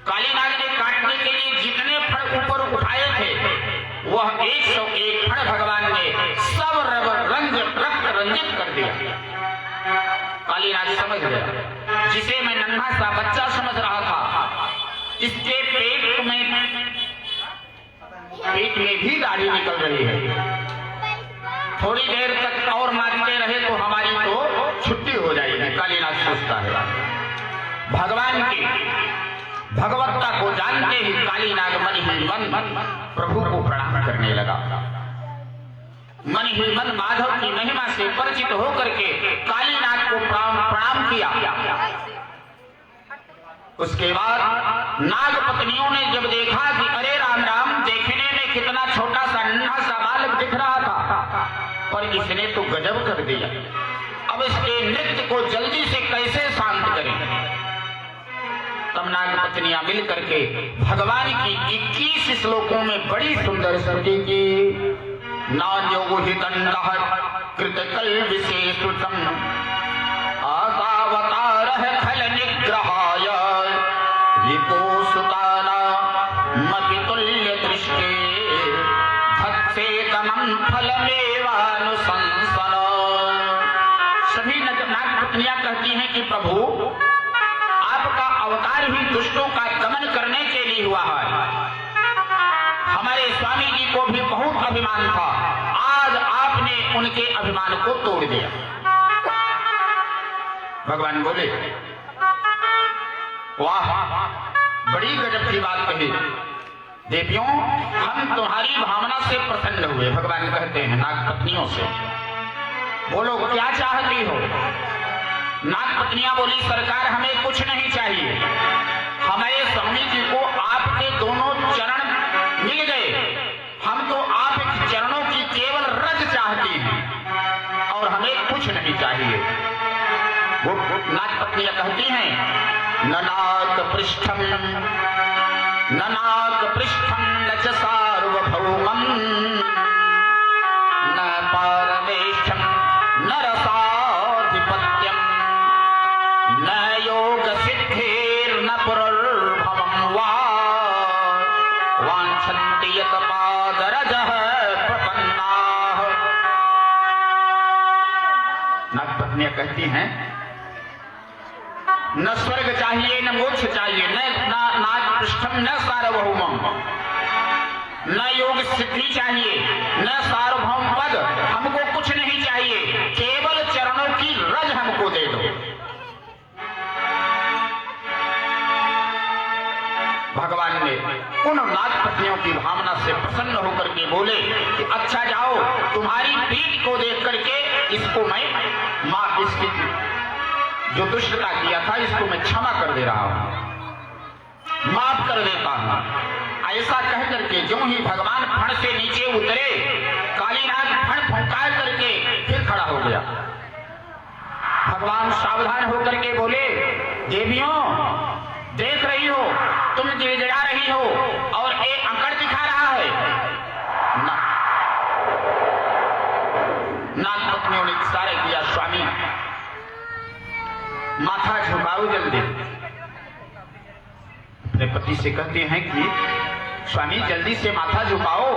कालीनाग ने काटने के लिए जितने फण ऊपर उठाए थे वह 101 फण भगवान ने सब रक्त रंजित कर दिया। कालीनाग समझ गया, जिसे मैं नन्हा सा बच्चा समझ रहा था, इसके पेट में भी दाढ़ी निकल रही है। थोड़ी देर तक और नाचते रहे तो हमारी तो छुट्टी हो जाएगी। कालीनाग सोचता है। भगवान की भगवत्ता को जानते ही कालीनाग मन ही मन प्रभु को प्रणाम करने लगा। मन ही मन माधव की महिमा से परिचित होकर के कालीनाग को प्रणाम किया। उसके बाद नाग पत्नियों ने जब देखा कि अरे राम राम, देखने में कितना छोटा सा नन्हा सा बालक दिख रहा था, पर इसने तो गजब कर दिया। अब इसके नृत्य को जल्दी से कैसे शांत करें। तब नाग पत्नियां मिल करके भगवान की 21 श्लोकों में बड़ी सुंदर स्तुति की। नान्योहितंडः कृतकल विशेषुतम आसावतारः खल निग्रहाय विपोसुताना मपितुल्य दृष्टे भक्सेतमं फलमेवानुशंसन। सभी नाग पत्नियां कहती हैं कि प्रभु, आपका अवतार ही दुष्टों का दमन करने के लिए हुआ है। हमारे स्वामी जी को भी बहुत अभिमान था, आज आपने उनके अभिमान को तोड़ दिया। भगवान बोले, वाह, बड़ी गजब की बात कही देवियों, हम तुम्हारी भावना से प्रसन्न हुए। भगवान कहते हैं नाग पत्नियों से, बोलो क्या चाहती हो। नाग पत्नियां बोली, सरकार हमें कुछ नहीं चाहिए, हमारे स्वामी जी को आपके दोनों चरण मिल गए, हम तो आपके चरणों की केवल रज चाहती हैं और हमें कुछ नहीं चाहिए। वो नाग पत्नियां कहती हैं, ननाक पृष्ठम न च सार्वभौमम न पारमेष्ठम न रसाधिपत्यम न योग सिद्धिर्न पुनर्भवम वा वांछन्ति यत पादरजः प्रपन्नाः। नाग पत्नियां कहती हैं, न स्वर्ग चाहिए, न मोक्ष चाहिए, न नाग पृष्ठम न सार्वभौमम, न योग सिद्धि चाहिए, न सार्वभौम पद, हमको कुछ नहीं चाहिए, केवल चरणों की रज हमको दे दो। भगवान ने उन नाग पत्नियों की भावना से प्रसन्न होकर के बोले कि अच्छा जाओ, तुम्हारी प्रीति को देख करके इसको मैं इसकी जो दुष्टता किया था इसको मैं क्षमा कर दे रहा हूं, माफ कर देता हूं। ऐसा कह करके जो ही भगवान फण से नीचे उतरे, कालीनाग फण फुंकार करके फिर खड़ा हो गया। भगवान सावधान होकर के बोले, देवियों देख रही हो, तुम गिड़गिड़ा रही हो और एक अंकड़ दिखा रहा है ना। नाग पत्नियों ने इशारा किया, स्वामी माथा झुकाओ जल्दी। अपने पति से कहते हैं कि स्वामी जल्दी से माथा झुकाओ,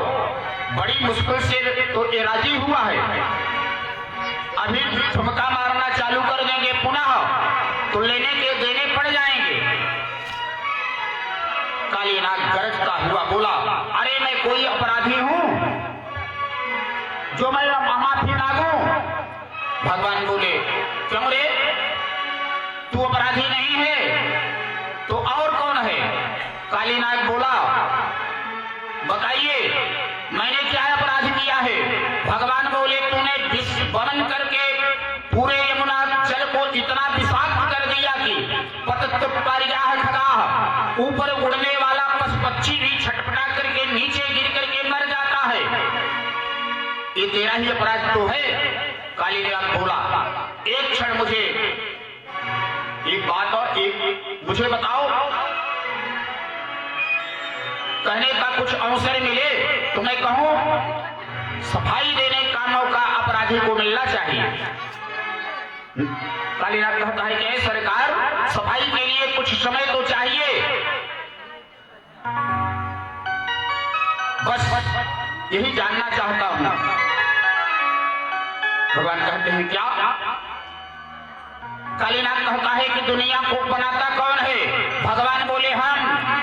बड़ी मुश्किल से तो ये राजी हुआ है, अभी ठुमका मारना चालू कर देंगे पुनः तो लेने के देने पड़ जाएंगे। कालीनाग गरजता हुआ बोला, अरे मैं कोई अपराधी हूं जो मैं माफी मांगूं। भगवान बोले, क्यों रे, तू अपराधी नहीं है तो और कौन है। कालीनाग बोला, बताइए मैंने क्या अपराध किया है। भगवान बोले, तूने विष बमन करके पूरे यमुना जल को इतना विषाक्त कर दिया कि पतत्परियाह खगाह, ऊपर उड़ने वाला पशु-पक्षी भी छटपटा करके नीचे गिर करके मर जाता है, ये तेरा ही अपराध तो है। कालीनाग बोला, एक क्षण मुझे एक बात और एक मुझे बताओ, कहने का कुछ अवसर मिले तो मैं कहूं, सफाई देने का मौका अपराधी को मिलना चाहिए। कालीनाग कहता है कि सरकार, सफाई के लिए कुछ समय तो चाहिए। बस यही जानना चाहता हूं। भगवान कहते हैं क्या? कालीनाथ कहता है कि दुनिया को बनाता कौन है? भगवान बोले हम।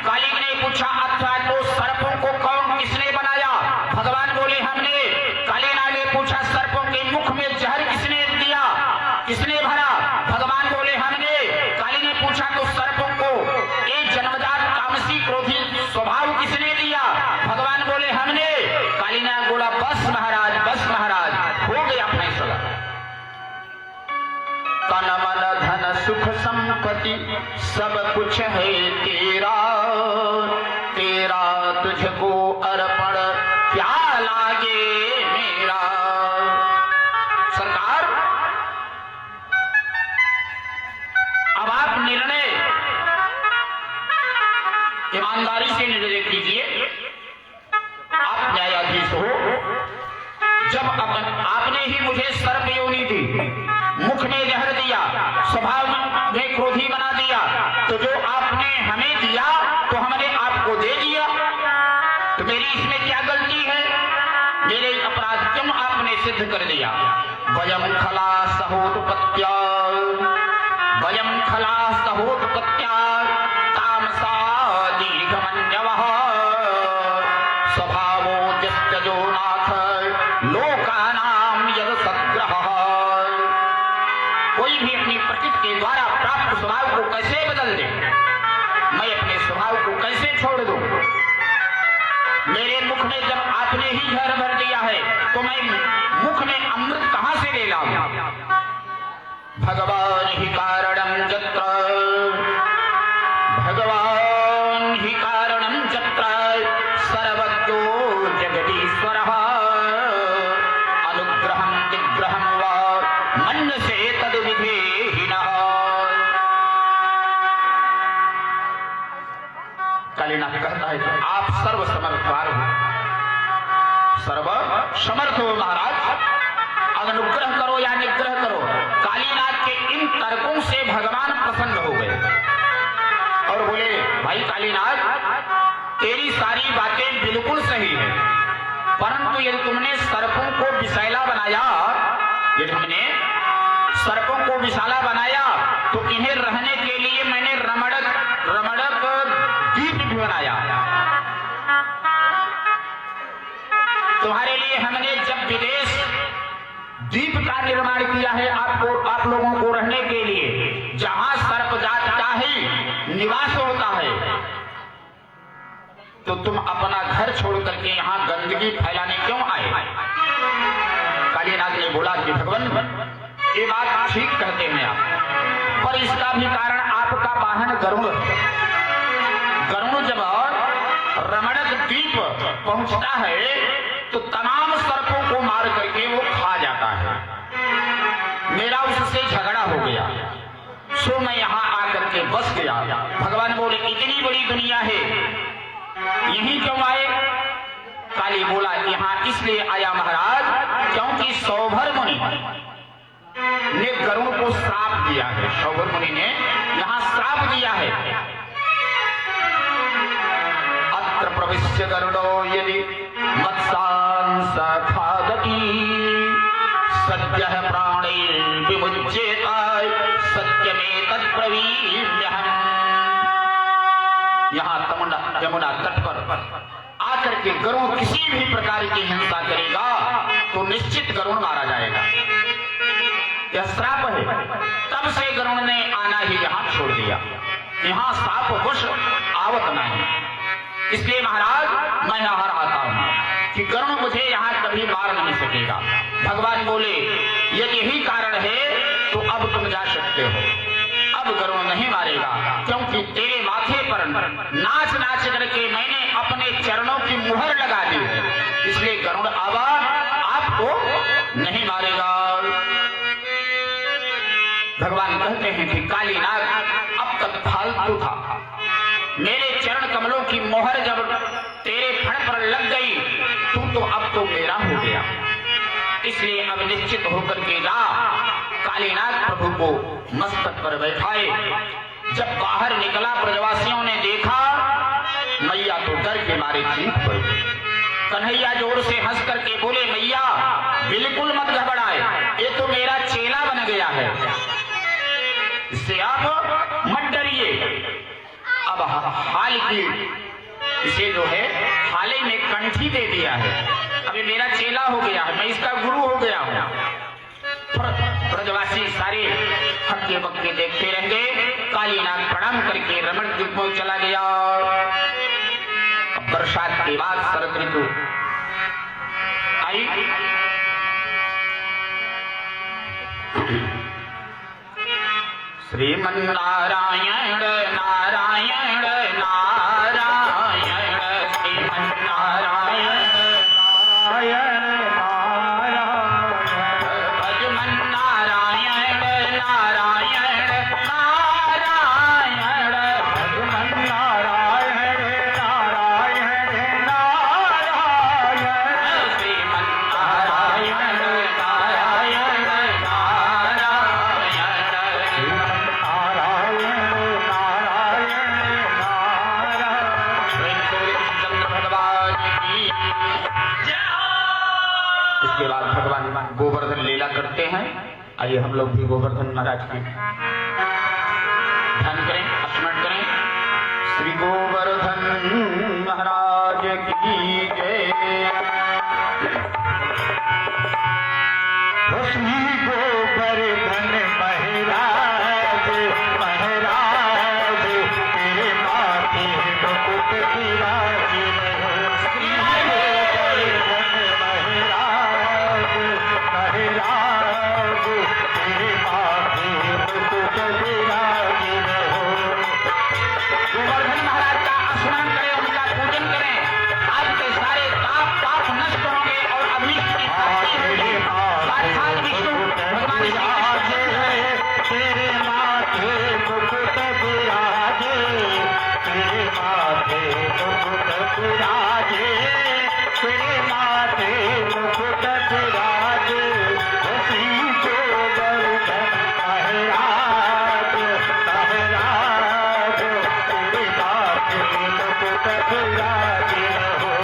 काली ने पूछा अच्छा तो सर्पों को कौन किसने बनाया? भगवान बोले हमने। कालीनाथ ने पूछा सर्पों के मुख में जहर किसने दिया, किसने भरा? भगवान बोले हमने। काली ने पूछा तो सर्पों को एक जन्मजात तामसी क्रोधी स्वभाव किसने दिया? भगवान बोले हमने। कालीनाथ बोला बस महाराज, बस महाराज, हो गया फैसला। तन मन धन सुख संपत्ति सब कुछ है तेरा, तेरा तुझको अर्पण क्या लागे मेरा। सरकार अब आप निर्णय ईमानदारी से निर्णय कीजिए। आप न्यायाधीश हो। जब आपने ही मुझे सर्प योनि दी, मुख में जहर दिया, स्वभाव में क्रोधी बना दिया, तो जो आपने हमें दिया तो हमने आपको दे दिया, तो मेरी इसमें क्या गलती है? मेरे अपराध क्यों आपने सिद्ध कर दिया? वयम खलास होत्पत्त्या, वयम खलास होत्पत्त्या तामसा दीर्घमन्यवः स्वभावो जस्त्यजो नाथ लोकानाम यद सद्ग्रहः। कोई भी अपनी प्रकृति के द्वारा प्राप्त स्वभाव को कैसे बदल दे? मैं अपने स्वभाव को कैसे छोड़ दूं? मेरे मुख में जब आपने ही जहर भर दिया है तो मैं मुख में अमृत कहां से ले लाऊं? भगवान ही कारणम जत्र, भगवान ही कारणम जत्र सर्वज्ञो जगदीश्वरः अनुग्रहं निग्रहं वा मन्यसे तद्विधेहिनः। कालीनाथ कहता है कि आप सर्व समर्थवान हो, सर्व समर्थ हो महाराज, अनुग्रह करो या निग्रह करो। कालीनाथ के इन तर्कों से भगवान प्रसन्न हो गए और बोले भाई कालीनाथ, तेरी सारी बातें बिल्कुल सही है, परंतु यदि तुमने सर्पों को विषैला बनाया, यदि तुमने सर्पों को विषाला बनाया तो इन्हें रहने के लिए मैंने रमणक दीप भी बनाया। तुम्हारे लिए हमने जब विदेश द्वीप का निर्माण किया है आप लोगों को रहने के लिए, जहां सर्प जात का ही निवास होता है, तो तुम अपना घर छोड़ करके यहां गंदगी फैलाने क्यों आए? कालीनाथ ने बोला कि भगवान ये बात ठीक कहते हैं आप, पर इसका भी कारण आपका वाहन गरुड़ है। गरुड़ जब रमणक द्वीप पहुंचता है तो तमाम सर्पों को मार करके वो खा जाता है। मेरा उससे झगड़ा हो गया, सो मैं यहां आकर के बस गया। भगवान बोले इतनी बड़ी दुनिया है, यहीं क्यों आए? काली बोला यहां इसलिए आया महाराज क्योंकि सौभर मुनि ने गरुड़ को श्राप दिया है। सौभर मुनि ने यहां श्राप दिया है, अत्र प्रविश्य गरुड़ो यदि मत्सांस खादति सद्यः प्राणैर् विमुच्येत सत्यमेतत् ब्रवीम्यहम्। यहाँ यमुना तट पर आकर के गरुड़ किसी भी प्रकार की हिंसा करेगा तो निश्चित गरुड़ मारा जाएगा। यह श्राप है। तब से गरुड़ ने आना ही यहाँ छोड़ दिया, यहाँ श्राप कुछ आवत नहीं। इसलिए महाराज मैं यहाँ आता हूँ कि गरुड़ मुझे यहाँ कभी मार नहीं सकेगा। भगवान बोले यदि यही कारण है तो अब तुम जा सकते हो, अब गरुड़ नहीं मारेगा, क्योंकि तेरे माथे पर नाच नाच करके मैंने अपने चरणों की मुहर लगा दी है, इसलिए गरुड़ अब आपको नहीं मारेगा। भगवान कहते हैं कि कालीनाथ अब तक फालतू था, मेरे चरण कमलों की मोहर जब तेरे फण पर लग गई तो अब तो मेरा हो गया, इसलिए अब निश्चित होकर के जा। कालीनाथ प्रभु को मस्तक पर बैठाए। जब बाहर निकला ब्रजवासियों ने देखा, मैया तो डर के मारे चीख पड़ी। कन्हैया जोर से हंस करके बोले, मैया बिल्कुल मत घबराए, ये तो मेरा चेला बन गया है, इससे आप मत डरिए। अब हाल की इसे जो है हाले में कंठी दे दिया है, अब ये मेरा चेला हो गया है, मैं इसका गुरु हो गया हूँ। ब्रजवासी सारे हक्के बक्के देखते रह गए। कालीनाथ प्रणाम करके रमण द्वीप में चला गया। बरसात के बाद शरद ऋतु आई। श्रीमन्नारायण नारायण नारायण श्रीमन्नारायण नारायण भजमन नारायण नारायण नारायण भजमन नारायण नारायण नारायण श्रीमन्नारायण नारायण इसके बाद भगवान गोवर्धन लीला करते हैं। आइए हम लोग भी गोवर्धन महाराज की ध्यान करें, स्मरण करें। श्री गोवर्धन महाराज की जय। श्री गोवर्धन महाराज महाराज तेरे माथे मुकुट विराजे रहो। श्री गोवर्धन महाराज महाराज तेरे माथे मुकुट विराजे रहो। गोवर्धन महाराज का स्मरण करें, उनका पूजन करें, आपके सारे पाप नष्ट होंगे और अभिष्ट की प्राप्ति होगी। साक्षात विष्णु भगवान विराजे तेरे माथे मुकुट विराजे तेरे माथे मुकुट विराजे तेरे माथे मुकुट विराजे। श्री गोवर्धन महाराज महाराज तेरे माथे मुकुट विराजे रहो।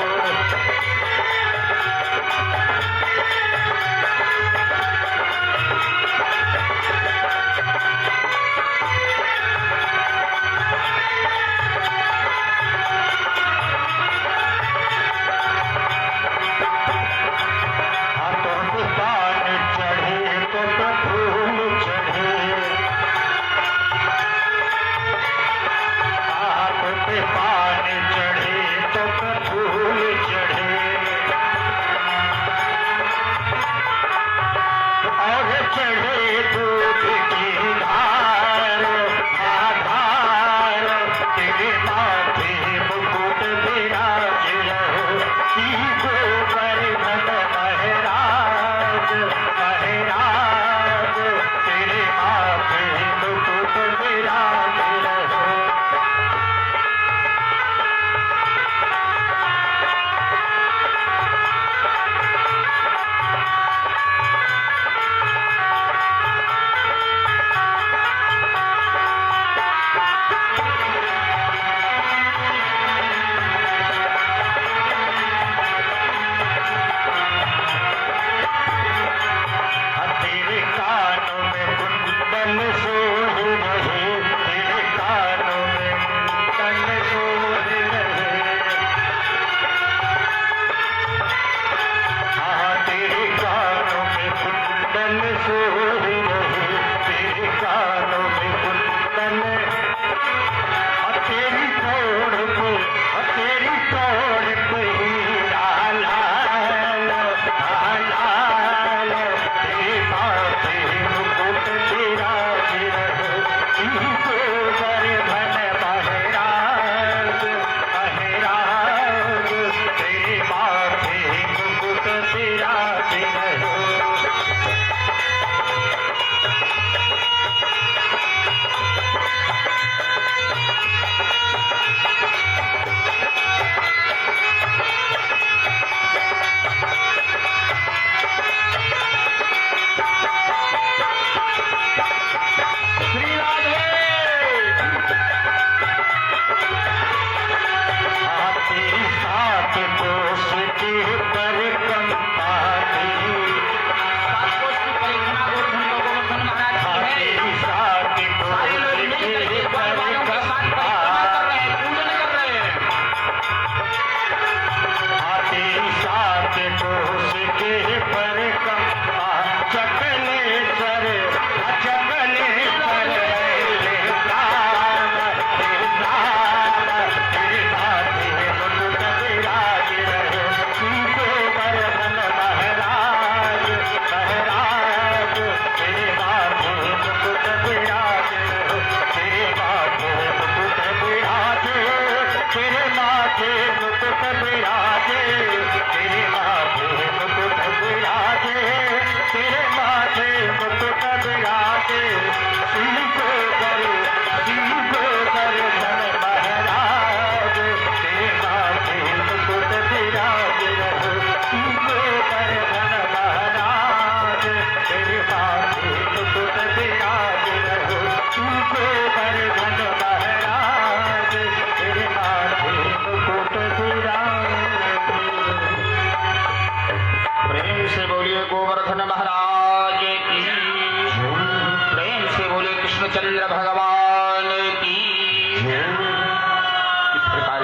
हाथों पे पान चढ़े तो फूल चढ़े, हाथों पे पान चढ़े तो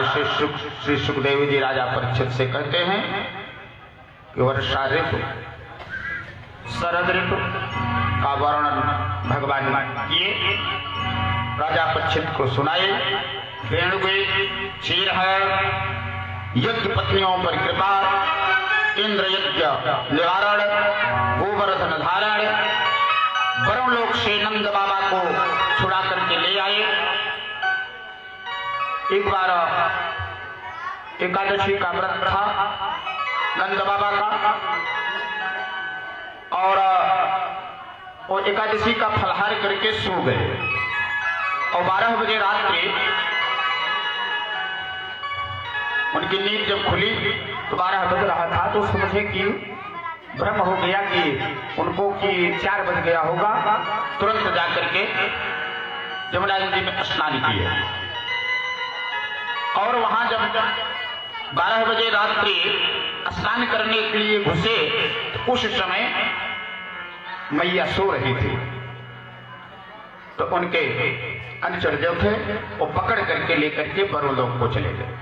श्री सुखदेव जी राजा परीक्षित से कहते हैं कि वर्षा ऋतु शरद ऋतु का वर्णन भगवान किए, राजा परीक्षित को सुनाए। वेणुगे चीर है, यज्ञ पत्नियों पर कृपा, इंद्र यज्ञ निवारण, गोवर्धन धारण, वरुण लोक से नंद बाबा को छुड़ा करके ले आए। एक बार एकादशी का व्रत था नंद बाबा का, और वो एकादशी का फलहार करके सो गए, और 12 बजे रात्रि उनकी नींद जब खुली तो 12 बज रहा था, तो समझे कि भ्रम हो गया कि उनको कि 4 बज गया होगा। तुरंत जाकर के जमुना नदी में स्नान किए, और वहां जब 12 बजे रात्रि स्नान करने के लिए घुसे तो उस समय मैया सो रही थी। तो उनके अनुचर जो थे वो पकड़ करके लेकर के वरुण लोक को चले गए।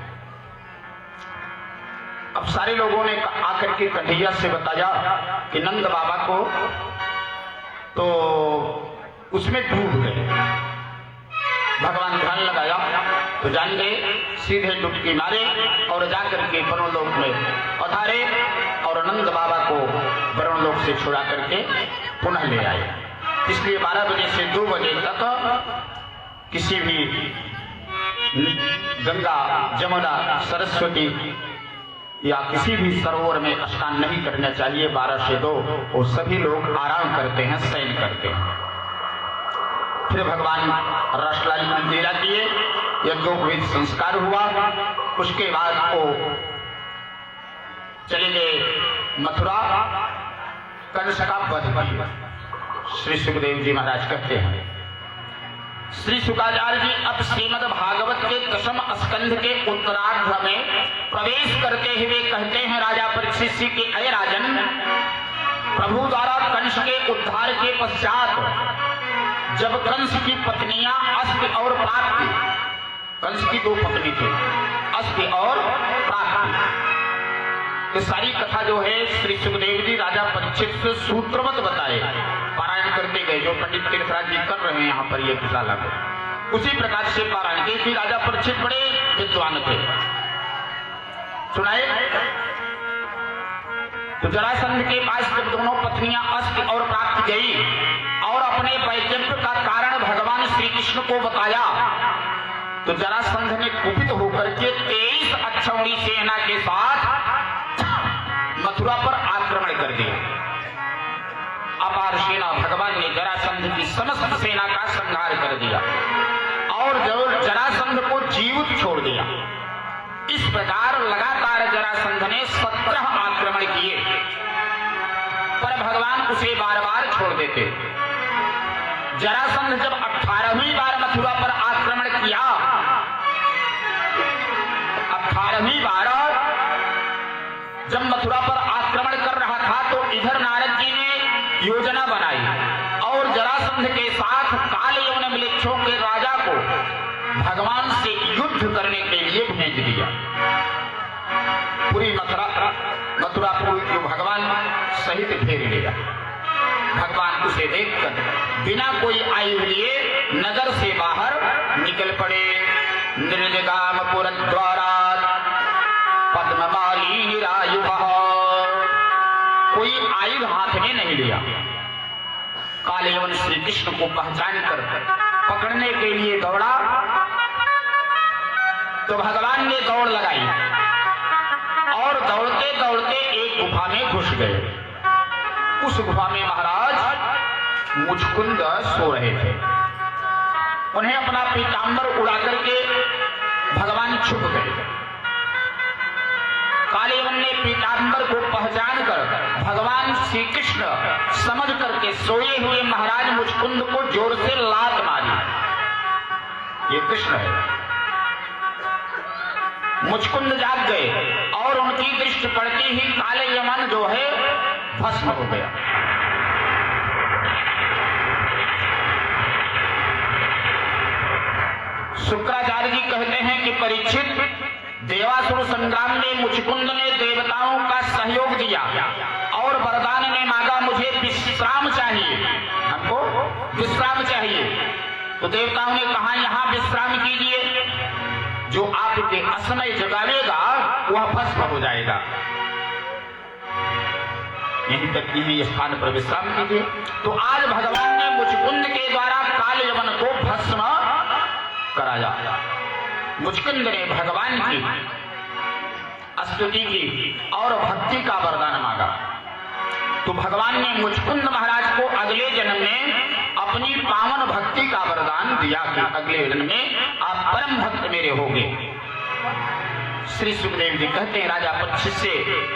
अब सारे लोगों ने आकर के कन्हैया से बताया कि नंद बाबा को तो उसमें डूब गए। भगवान ध्यान लगाया तो जान गए, सीधे डुबकी मारे और जाकर के वरुण लोक में पधारे, और नंद बाबा को वरुण लोक से छुड़ा करके पुनः ले आए। इसलिए 12 बजे से 2 बजे तक किसी भी गंगा, जमुना, सरस्वती या किसी भी सरोवर में स्नान नहीं करना चाहिए 12 से 2। और सभी लोग आराम करते हैं, शयन करते हैं। फिर भगवान रसलाल लीला किए, यज्ञोपवीत संस्कार हुआ। उसके बाद वो चले गए मथुरा, कंस का वध किया। श्री सुखदेव जी महाराज कहते हैं, श्री शुकाचार्य जी अब श्रीमद् भागवत के 10वें स्कंध के उत्तरार्ध में प्रवेश करते हुए कहते हैं राजा परीक्षित जी के, अय राजन, प्रभु द्वारा कंस के उद्धार के पश्चात जब कंस की पत्नियां अस्ति और प्राप्ति, कंस की 2 पत्नी थी, अस्ति और प्राप्ति, ये सारी कथा जो है श्री सुखदेव जी राजा परीक्षित से सूत्रवत बताए, पारायण करते गए, जो पंडित तीर्थराज जी कर रहे हैं यहाँ पर ये किसाला को, उसी प्रकार से पारायण किए। कि राजा परीक्षित बड़े विद्वान थे। सुनाए तो जरासंध के पास जब दोनों पत्नियां अस्ति और प्राप्त गई और अपने वैजव्य का कारण भगवान श्री कृष्ण को बताया, तो जरासंध ने कुपित होकर के 23 अक्षौणी सेना के साथ मथुरा पर आक्रमण कर दिया। अपार सेना, भगवान ने जरासंध की समस्त सेना का संहार कर दिया और जरासंध को जीवित छोड़ दिया। इस प्रकार लगातार जरासंध ने 17 आक्रमण किए, पर भगवान उसे बार बार छोड़ देते। जरासंध जब 18वीं बार मथुरा पर आक्रमण किया, 18वीं बार जब मथुरा पर आक्रमण कर रहा था, तो इधर नारद जी ने योजना बनाई और जरासंध के साथ काल यवन मृक्षों के राजा को भगवान से युद्ध करने के लिए भेज दिया। पूरी मथुरापुर को भगवान सहित घेर लिया। भगवान उसे देखकर बिना कोई आयु लिए नगर से बाहर निकल पड़े। निर्जगामपुर द्वारा पद्ममाली निरायुधः, कोई आयुध हाथ में नहीं लिया। काल यवन श्री कृष्ण को पहचान कर पकड़ने के लिए दौड़ा, तो भगवान ने दौड़ लगाई और दौड़ते दौड़ते एक गुफा में घुस गए। उस गुफा में महाराज मुचकुंद सो रहे थे। उन्हें अपना पीतांबर उड़ा करके भगवान छुप गए। कालीवन ने पीतांबर को पहचान कर भगवान श्री कृष्ण समझ करके सोए हुए महाराज मुचकुंद को जोर से लात मारी। ये कृष्ण है। मुचकुंद जाग गए और उनकी दृष्टि पड़ते ही काले यमन जो है भस्म हो गया। शुक्राचार्य जी कहते हैं कि परीक्षित देवासुर संग्राम में मुचकुंद ने देवताओं का सहयोग दिया और वरदान ने मांगा मुझे विश्राम चाहिए, हमको विश्राम चाहिए। तो देवताओं ने कहा यहाँ विश्राम कीजिए, जो आपके असमय जगावेगा वह भस्म हो जाएगा, यहीं तक यही स्थान पर विश्राम कीजिए। तो आज भगवान ने मुचकुंद के द्वारा काल यवन को भस्म कराया। मुचकुंद ने भगवान की स्तुति की और भक्ति का वरदान मांगा। तो भगवान ने मुचकुंद महाराज को अगले जन्म में अपनी पावन भक्ति का वरदान दिया कि अगले जन्म में आप परम भक्त मेरे होंगे। श्री सुखदेव जी कहते हैं राजा परीक्षित से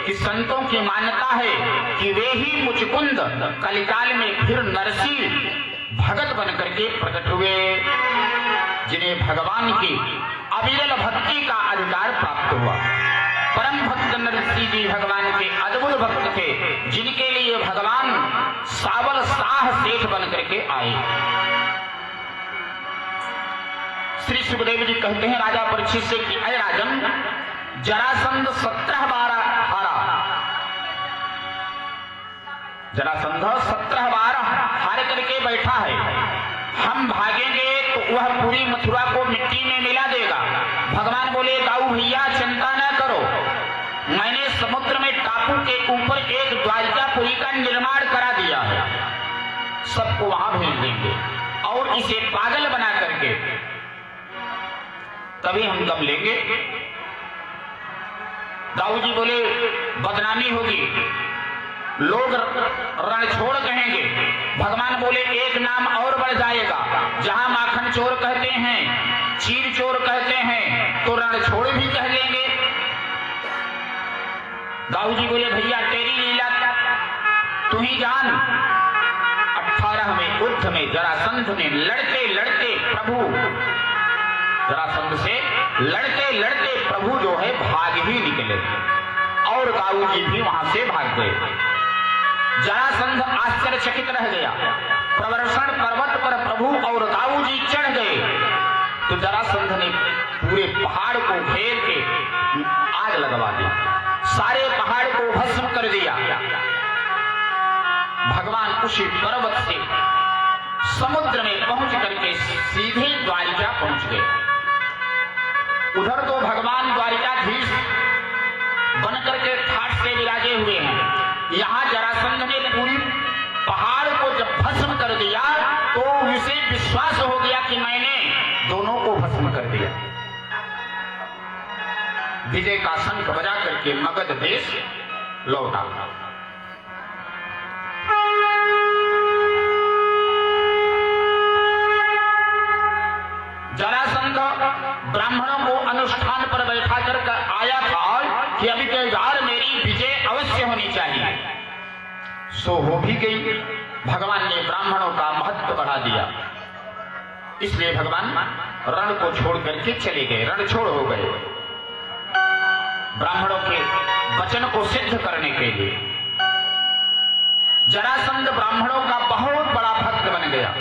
कि संतों की मान्यता है कि वे ही मुचकुंद कलिकाल में फिर नरसी भगत बन करके प्रकट हुए, जिन्हें भगवान की अविरल भक्ति का अधिकार प्राप्त हुआ। परम भक्त नरसिंह जी भगवान के अद्भुत भक्त थे, जिनके लिए भगवान सावल साह सेठ बन करके आए। श्री सुखदेव जी कहते हैं राजा परीक्षित से कि अय राजन, जरासंध 17 बार हारा, जरासंध 17 बार हार करके बैठा है। हम भागेंगे तो वह पूरी मथुरा को मिट्टी में मिला देगा। भगवान बोले दाऊ भैया चिंता न करो, मैंने समुद्र में टापू के ऊपर एक द्वारिकापुरी का निर्माण करा दिया है, सबको वहां भेज देंगे और इसे पागल बना करके तभी हम दम लेंगे। दाऊ जी बोले बदनामी होगी, लोग रणछोड़ कहेंगे। भगवान बोले एक नाम और बढ़ जाएगा, जहां माखन चोर कहते हैं, चीर चोर कहते हैं, तो रणछोड़ भी कह लेंगे। दाऊ जी बोले भैया तेरी लीला तू ही जान। 18वें युद्ध में जरासंध ने लड़ते लड़ते प्रभु, जरासंध से लड़ते लड़ते प्रभु जो है भाग ही निकले और दाऊ जी भी वहां से भाग गए। जरासंध आश्चर्यचकित रह गया। प्रवर्षण पर्वत पर प्रभु और दाऊ जी चढ़ गए तो जरासंध ने पूरे पहाड़ को घेर के आग लगवा दी, सारे पहाड़ को भस्म कर दिया। भगवान उसी पर्वत से समुद्र में पहुंच करके सीधे द्वारिका पहुंच गए। उधर तो भगवान द्वारिकाधीश बनकर के ठाट से विराजे हुए हैं, यहाँ जरासंध ने पूरी पहाड़ को जब भस्म कर दिया तो उसे विश्वास हो गया कि मैंने दोनों को भस्म कर दिया। विजय का शंख बजा करके मगध देश लौटा। जरासंध ब्राह्मणों को अनुष्ठान पर बैठा कर आया था कि अभी के यार मेरी विजय अवश्य होनी चाहिए। सो हो भी गई। भगवान ने ब्राह्मणों का महत्व बढ़ा दिया, इसलिए भगवान रण को छोड़ करके चले गए, रण छोड़ हो गए ब्राह्मणों के वचन को सिद्ध करने के लिए। जरासंध ब्राह्मणों का बहुत बड़ा भक्त बन गया।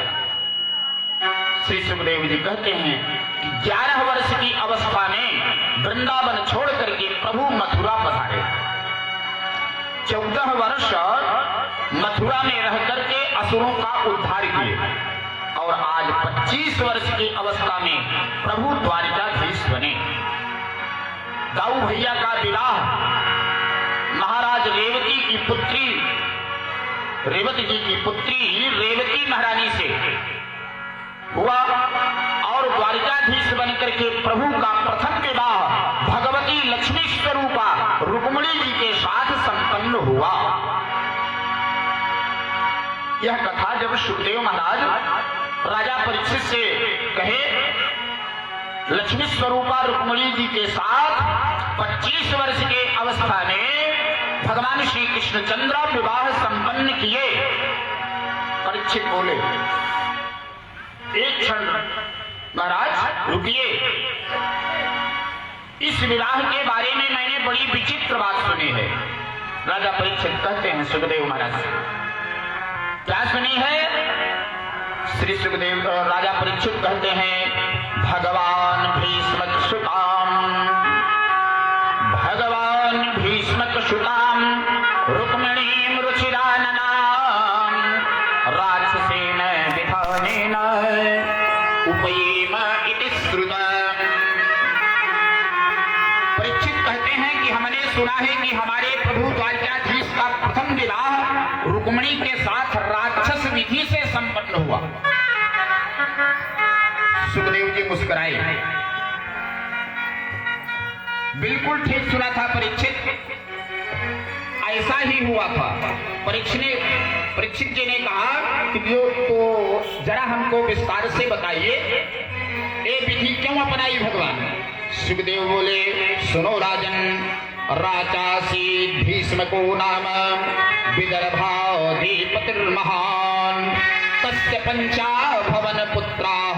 श्री सुखदेव जी कहते हैं कि 11 वर्ष की अवस्था में वृंदावन छोड़ करके प्रभु मथुरा पधारे। 14 वर्ष मथुरा में रह करके असुरों का उद्धार किए और आज 25 वर्ष की अवस्था में प्रभु द्वारिकाधीश बने। दाऊ भैया का विवाह महाराज रेवती की पुत्री, रेवती जी की पुत्री रेवती महारानी से हुआ और द्वारिकाधीश बनकर के प्रभु का प्रथम विवाह भगवती लक्ष्मी स्वरूपा रुक्मिणी जी के साथ संपन्न हुआ। यह कथा जब सुखदेव महाराज राजा परीक्षित से कहे, लक्ष्मी स्वरूपा रुक्मिणी जी के साथ 25 वर्ष के अवस्था में भगवान श्री कृष्णचंद्र विवाह संपन्न किए। परीक्षित बोले एक क्षण महाराज रुकिए, इस विवाह के बारे में मैंने बड़ी विचित्र बात सुनी है। राजा परीक्षित कहते हैं सुखदेव महाराज क्या सुनी है? श्री सुखदेव राजा परीक्षित कहते हैं भगवान भीष्म सुताम कहते हैं कि हमने सुना है कि हमारे प्रभु द्वारकाधीश का प्रथम विवाह रुक्मिणी के साथ राक्षस विधि से संपन्न हुआ। सुखदेव जी मुस्कुराए। बिल्कुल ठीक सुना था परीक्षित, ऐसा ही हुआ था। परीक्षित जी ने कहा कि तो जरा हमको विस्तार से बताइए, ये विधि क्यों अपनाई भगवान? सुखदेव बोले, सुनो राजन, राचासी भीष्म को नाम विदर्भाधिपतिर्महान तस्य पंचा भवन पुत्राः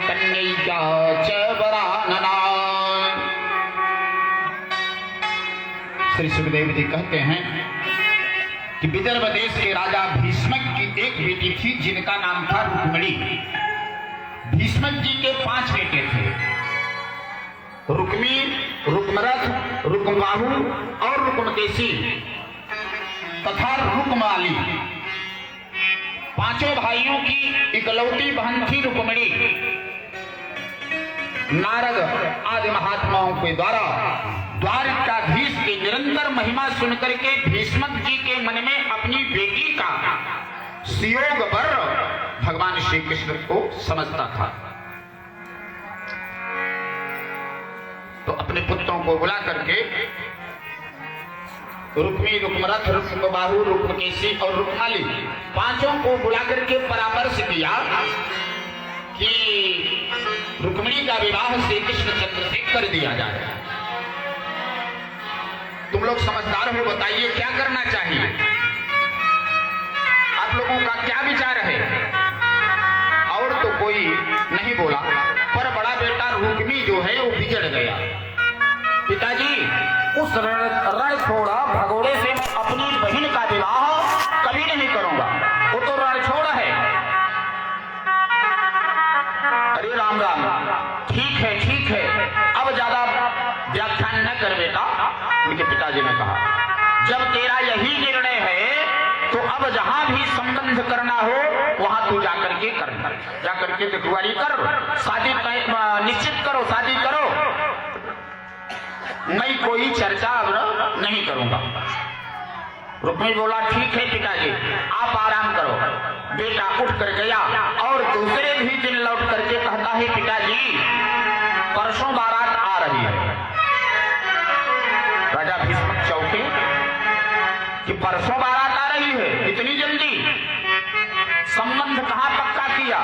कन्यैका च वरानना। श्री सुखदेव जी कहते हैं कि विदर्भ देश के राजा भीष्मक की एक बेटी थी जिनका नाम था रुक्मिणी। भीष्मक जी के 5 बेटे थे, रुक्मी, रुक्मरथ, रुक्मबाहु और रुक्मकेशी तथा रुक्माली। 5 भाइयों की इकलौती बहन थी रुक्मिणी। नारद आदि महात्माओं के द्वारा द्वारकाधीश की निरंतर महिमा सुनकर के भीष्मक जी के मन में अपनी बेटी का सुयोग वर भगवान श्री कृष्ण को समझता था। तो अपने पुत्रों को बुला करके रुक्मी, रुक्मरथ, रुक्मबाहु, रुक्मकेशी और रुक्माली 5 को बुला करके परामर्श किया कि रुक्मिणी का विवाह श्री कृष्णचंद्र से कर दिया जाए। तुम लोग समझदार हो, बताइए क्या करना चाहिए? आप लोगों का क्या विचार है? और तो कोई नहीं बोला, पर बड़ा बेटा रुक्मी जो है वो बिगड़ गया। पिताजी, उस रण छोड़ा भगोड़े से मैं अपनी बहन का विवाह कभी नहीं करूंगा, वो तो रण छोड़ है। अरे राम राम, ठीक है ठीक है, अब ज्यादा व्याख्यान न कर बेटा। उनके पिताजी ने कहा, जब तेरा यही निर्णय है तो अब जहां भी संबंध करना हो वहां तू जाकर के कर, जाकर के दिखवारी कर, शादी निश्चित करो, शादी करो। मैं कोई चर्चा अब नहीं करूंगा। रुक्मिणी बोला, ठीक है पिताजी, आप आराम करो। बेटा उठ कर गया और दूसरे भी दिन लौट करके कहता है, पिताजी परसों बारात आ रही है। राजा भीष्मक चौंके कि परसों बारात आ रही है, इतनी जल्दी? संबंध कहां पक्का किया?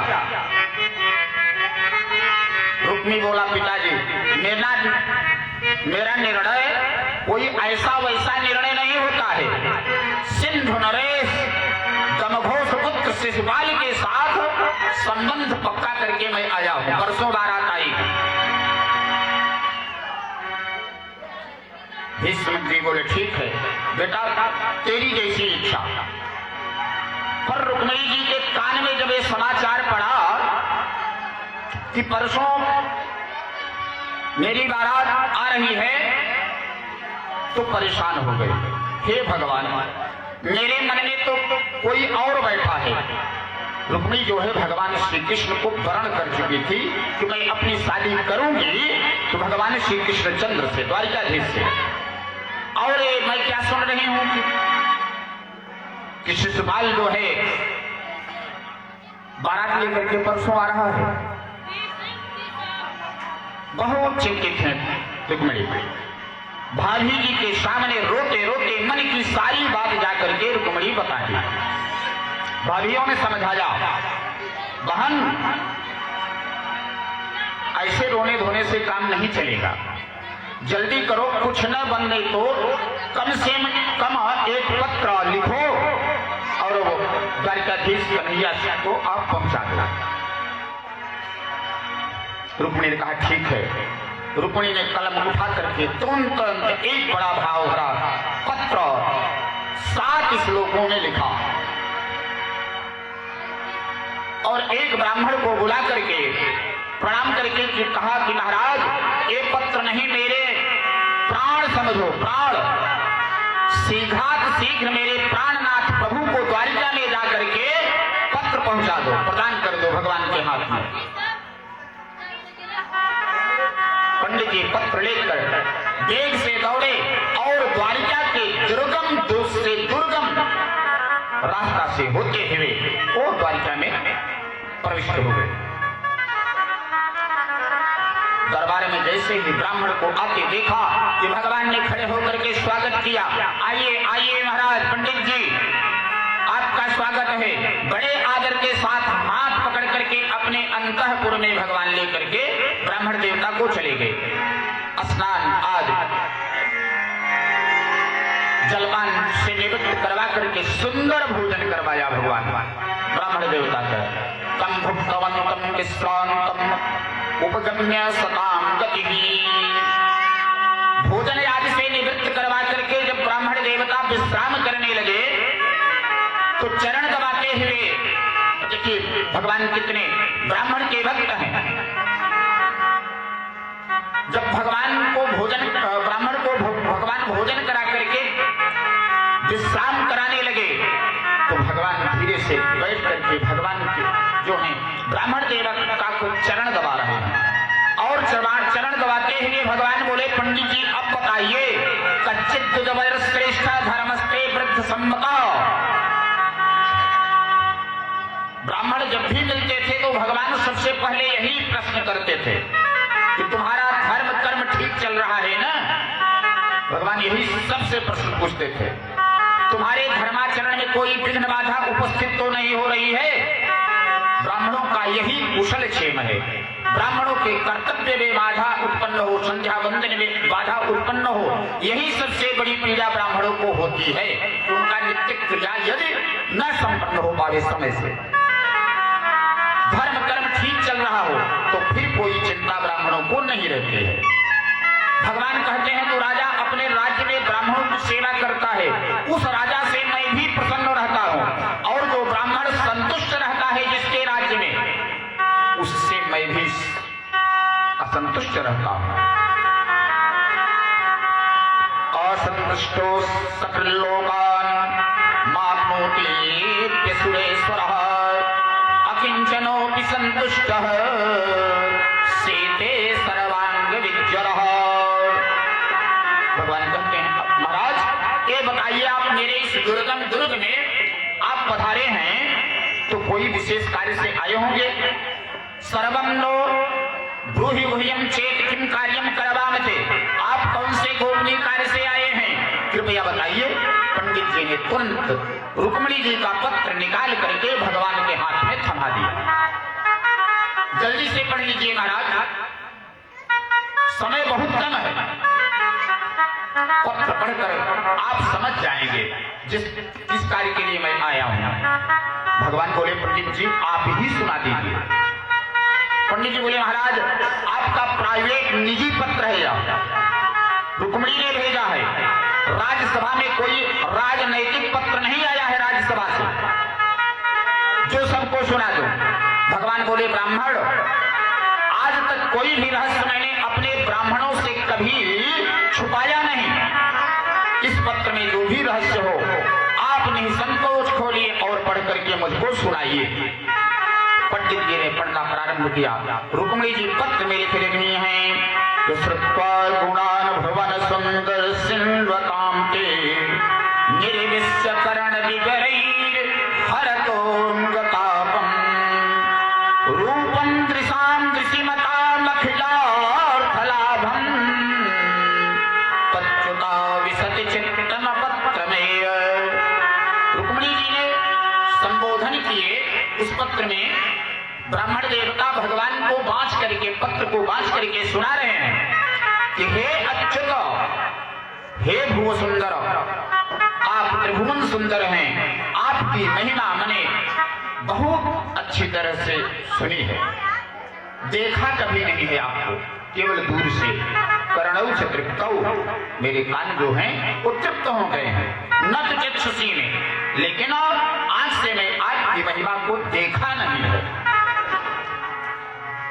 रुक्मिणी बोला, पिताजी मेरा निर्णय कोई ऐसा वैसा निर्णय नहीं होता है। सिंधु नरेश दमघोष पुत्र शिशुपाल के साथ संबंध पक्का करके मैं आया हूं, परसों बारात आई। भीष्म जी बोले, ठीक है बेटा, तेरी जैसी इच्छा। पर रुक्मिणी जी के कान में जब ये समाचार पड़ा कि परसों मेरी बारात आ रही है, तो परेशान हो गई। हे भगवान, मेरे मन में तो कोई और बैठा है। रुक्मिणी जो है भगवान श्री कृष्ण को वरण कर चुकी थी कि मैं अपनी शादी करूंगी तो भगवान श्री कृष्ण चंद्र से, द्वारकाधीश से। और मैं क्या सुन रही हूं कि शिशुपाल जो है बारात लेकर के परसों आ रहा है। बहुत चिंतित है रुक्मिणी। भाभी जी के सामने रोते रोते मन की सारी बात जाकर के रुक्मिणी बताई। भाभियों ने समझाया, बहन ऐसे रोने धोने से काम नहीं चलेगा, जल्दी करो, कुछ न बने तो कम से कम एक पत्र लिखो और वो द्वारकाधीश कन्हैया को आप पहुंचा दो। रुक्मिणी ने कहा, ठीक है। रुक्मिणी ने कलम उठा करके तुरंत एक बड़ा भाव भरा पत्र 7 श्लोकों में लिखा और एक ब्राह्मण को बुला करके प्रणाम करके कहा कि महाराज, ये पत्र नहीं, मेरे प्राण समझो, प्राण। शीघ्र मेरे प्राणनाथ प्रभु को द्वारिका में जाकर के पत्र पहुंचा दो, प्रदान कर दो भगवान के हाथ में। पंडित जी पत्र लेकर वेग से दौड़े और द्वारिका के दुर्गम से दुर्गम रास्ता से होते हुए वो द्वारिका में प्रविष्ट हो गए। दरबार में जैसे ही ब्राह्मण को आते देखा कि भगवान ने खड़े होकर के स्वागत किया। आइए आइए महाराज, पंडित जी आपका स्वागत है। बड़े आदर के साथ हाथ पकड़ करके अपने अंतःपुर में भगवान लेकर के ब्राह्मण देवता को चले गए। स्नान आदि जलपान से निवृत्त करवा करके सुंदर भोजन करवाया भगवान ब्राह्मण देवता का। कम भुक्तवंतम विश्रांतम उपगम्य सताम गति। भोजन आदि से निवृत्त करवा करके जब ब्राह्मण देवता विश्राम करने लगे तो चरण दबाते हुए, देखिए भगवान कितने ब्राह्मण के भक्त हैं। जब भगवान को भोजन ब्राह्मण को भगवान भोजन करा करके विश्राम कराने लगे तो भगवान धीरे से बैठ करके भगवान के जो हैं ब्राह्मण देवता को चरण दबा रहे हैं। और चरण दबाते हुए भगवान बोले, पंडित जी अब बताइए, कच्चित श्रेष्ठ धर्मस्ते वृद्ध सम्मता। ब्राह्मण जब भी मिलते थे तो भगवान सबसे पहले यही प्रश्न करते थे कि तुम्हारा धर्म कर्म ठीक चल रहा है ना। भगवान यही सबसे प्रश्न पूछते थे, तुम्हारे धर्माचरण में कोई विघ्न बाधा उपस्थित तो नहीं हो रही है। ब्राह्मणों का यही कुशल क्षेम है। ब्राह्मणों के कर्तव्य में बाधा उत्पन्न हो, संध्या वंदन में बाधा उत्पन्न हो, यही सबसे बड़ी पीड़ा ब्राह्मणों को होती है। उनका नित्य क्रिया यदि न संपन्न हो पावे समय से, धर्म कर्म ठीक चल रहा हो तो फिर कोई चिंता ब्राह्मणों को नहीं रहती है। भगवान कहते हैं तो राजा अपने राज्य में ब्राह्मणों की सेवा करता है, उस राजा से मैं भी प्रसन्न रहता हूं। और जो ब्राह्मण संतुष्ट रहता है जिसके राज्य में, उससे मैं भी असंतुष्ट रहता हूं। असंतुष्टो सकल लोकान माप्नोति सुरेश्वरः अकिंचनोपि संतुष्टः सेते सर्वांग विज्जरः। भगवान कहते हैं, महाराज ये बताइए, आप मेरे इस दुर्गम दुर्ग में आप पधारे हैं तो कोई विशेष कार्य से आए होंगे। सर्वम नो ब्रूहि गुह्यम चेत किम कार्यम करवामते। आप कौन से गोपनीय कार्य से आए हैं, कृपया बताइए। पंडित जी ने तुरंत रुक्मिणी जी का पत्र निकाल करके भगवान के हाथ में थमा दिया। जल्दी से पढ़ लीजिए महाराज, समय बहुत कम है। पत्र पढ़कर आप समझ जाएंगे जिस कार्य के लिए मैं आया हूं। भगवान बोले, पंडित जी आप ही सुना दीजिए। पंडित जी बोले, महाराज आपका प्राइवेट निजी पत्र है, रुक्मिणी ने भेजा है। राज्यसभा में कोई राजनैतिक पत्र नहीं आया है राज्यसभा से, जो सबको सुना दो। भगवान बोले, ब्राह्मण आज तक कोई भी रहस्य मैंने अपने ब्राह्मणों से कभी छुपाया नहीं। इस पत्र में जो भी रहस्य हो आप निसंकोच खोलिए और पढ़ करके मुझको सुनाइए। पंडित जी ने पढ़ना प्रारंभ किया। रुक्मिणी जी पत्र में लिख रही हैं, श्रुत्वा गुणान भवन सुंदर सिन्वतां ते निर्विश्य करण विवरैर हरतोऽङ्गतापम् रूपं दृशां दृशिमतामखिलार्थलाभम् तच्युता विशति चित्तम पत्रमेय। रुक्मिणी जी ने संबोधन किए उस पत्र में ब्राह्मण देवता भगवान को बांच करके, पत्र को बांच करके सुना रहे हैं कि हे अच्युत, हे भुव सुंदर, आप त्रिभुवन सुंदर हैं। आपकी महिमा मैंने बहुत अच्छी तरह से सुनी है, देखा कभी नहीं है आपको, केवल दूर से। करणौ च तृप्तौ, मेरे कान जो हैं वो तृप्त हो गए हैं। न तो चक्षुषी में, लेकिन आज से मैं आपकी महिमा को देखा नहीं है,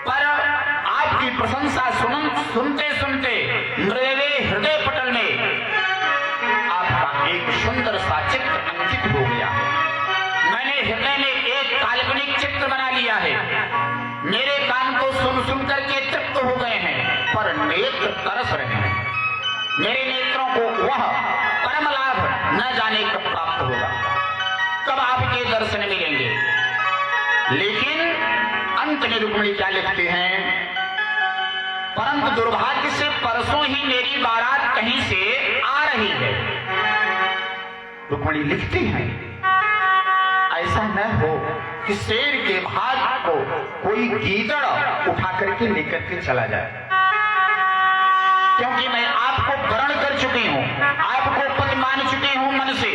पर आपकी प्रशंसा सुनते सुनते मेरे हृदय पटल में आपका एक सुंदर सा चित्र अंकित हो गया। मैंने हृदय में एक काल्पनिक चित्र बना लिया है। मेरे कान को सुन सुन करके तृप्त हो गए हैं, पर नेत्र तरस रहे हैं। मेरे नेत्रों को वह परम लाभ न जाने कब प्राप्त होगा, कब आपके दर्शन मिलेंगे। लेकिन अंत में रुक्मिणी क्या लिखती हैं, परंतु दुर्भाग्य से परसों ही मेरी बारात कहीं से आ रही है। रुक्मिणी लिखती हैं, ऐसा न हो कि शेर के भाग को कोई गीदड़ उठा करके लेकर के चला जाए, क्योंकि मैं आपको वरण कर चुकी हूं, आपको पति मान चुकी हूं मन से,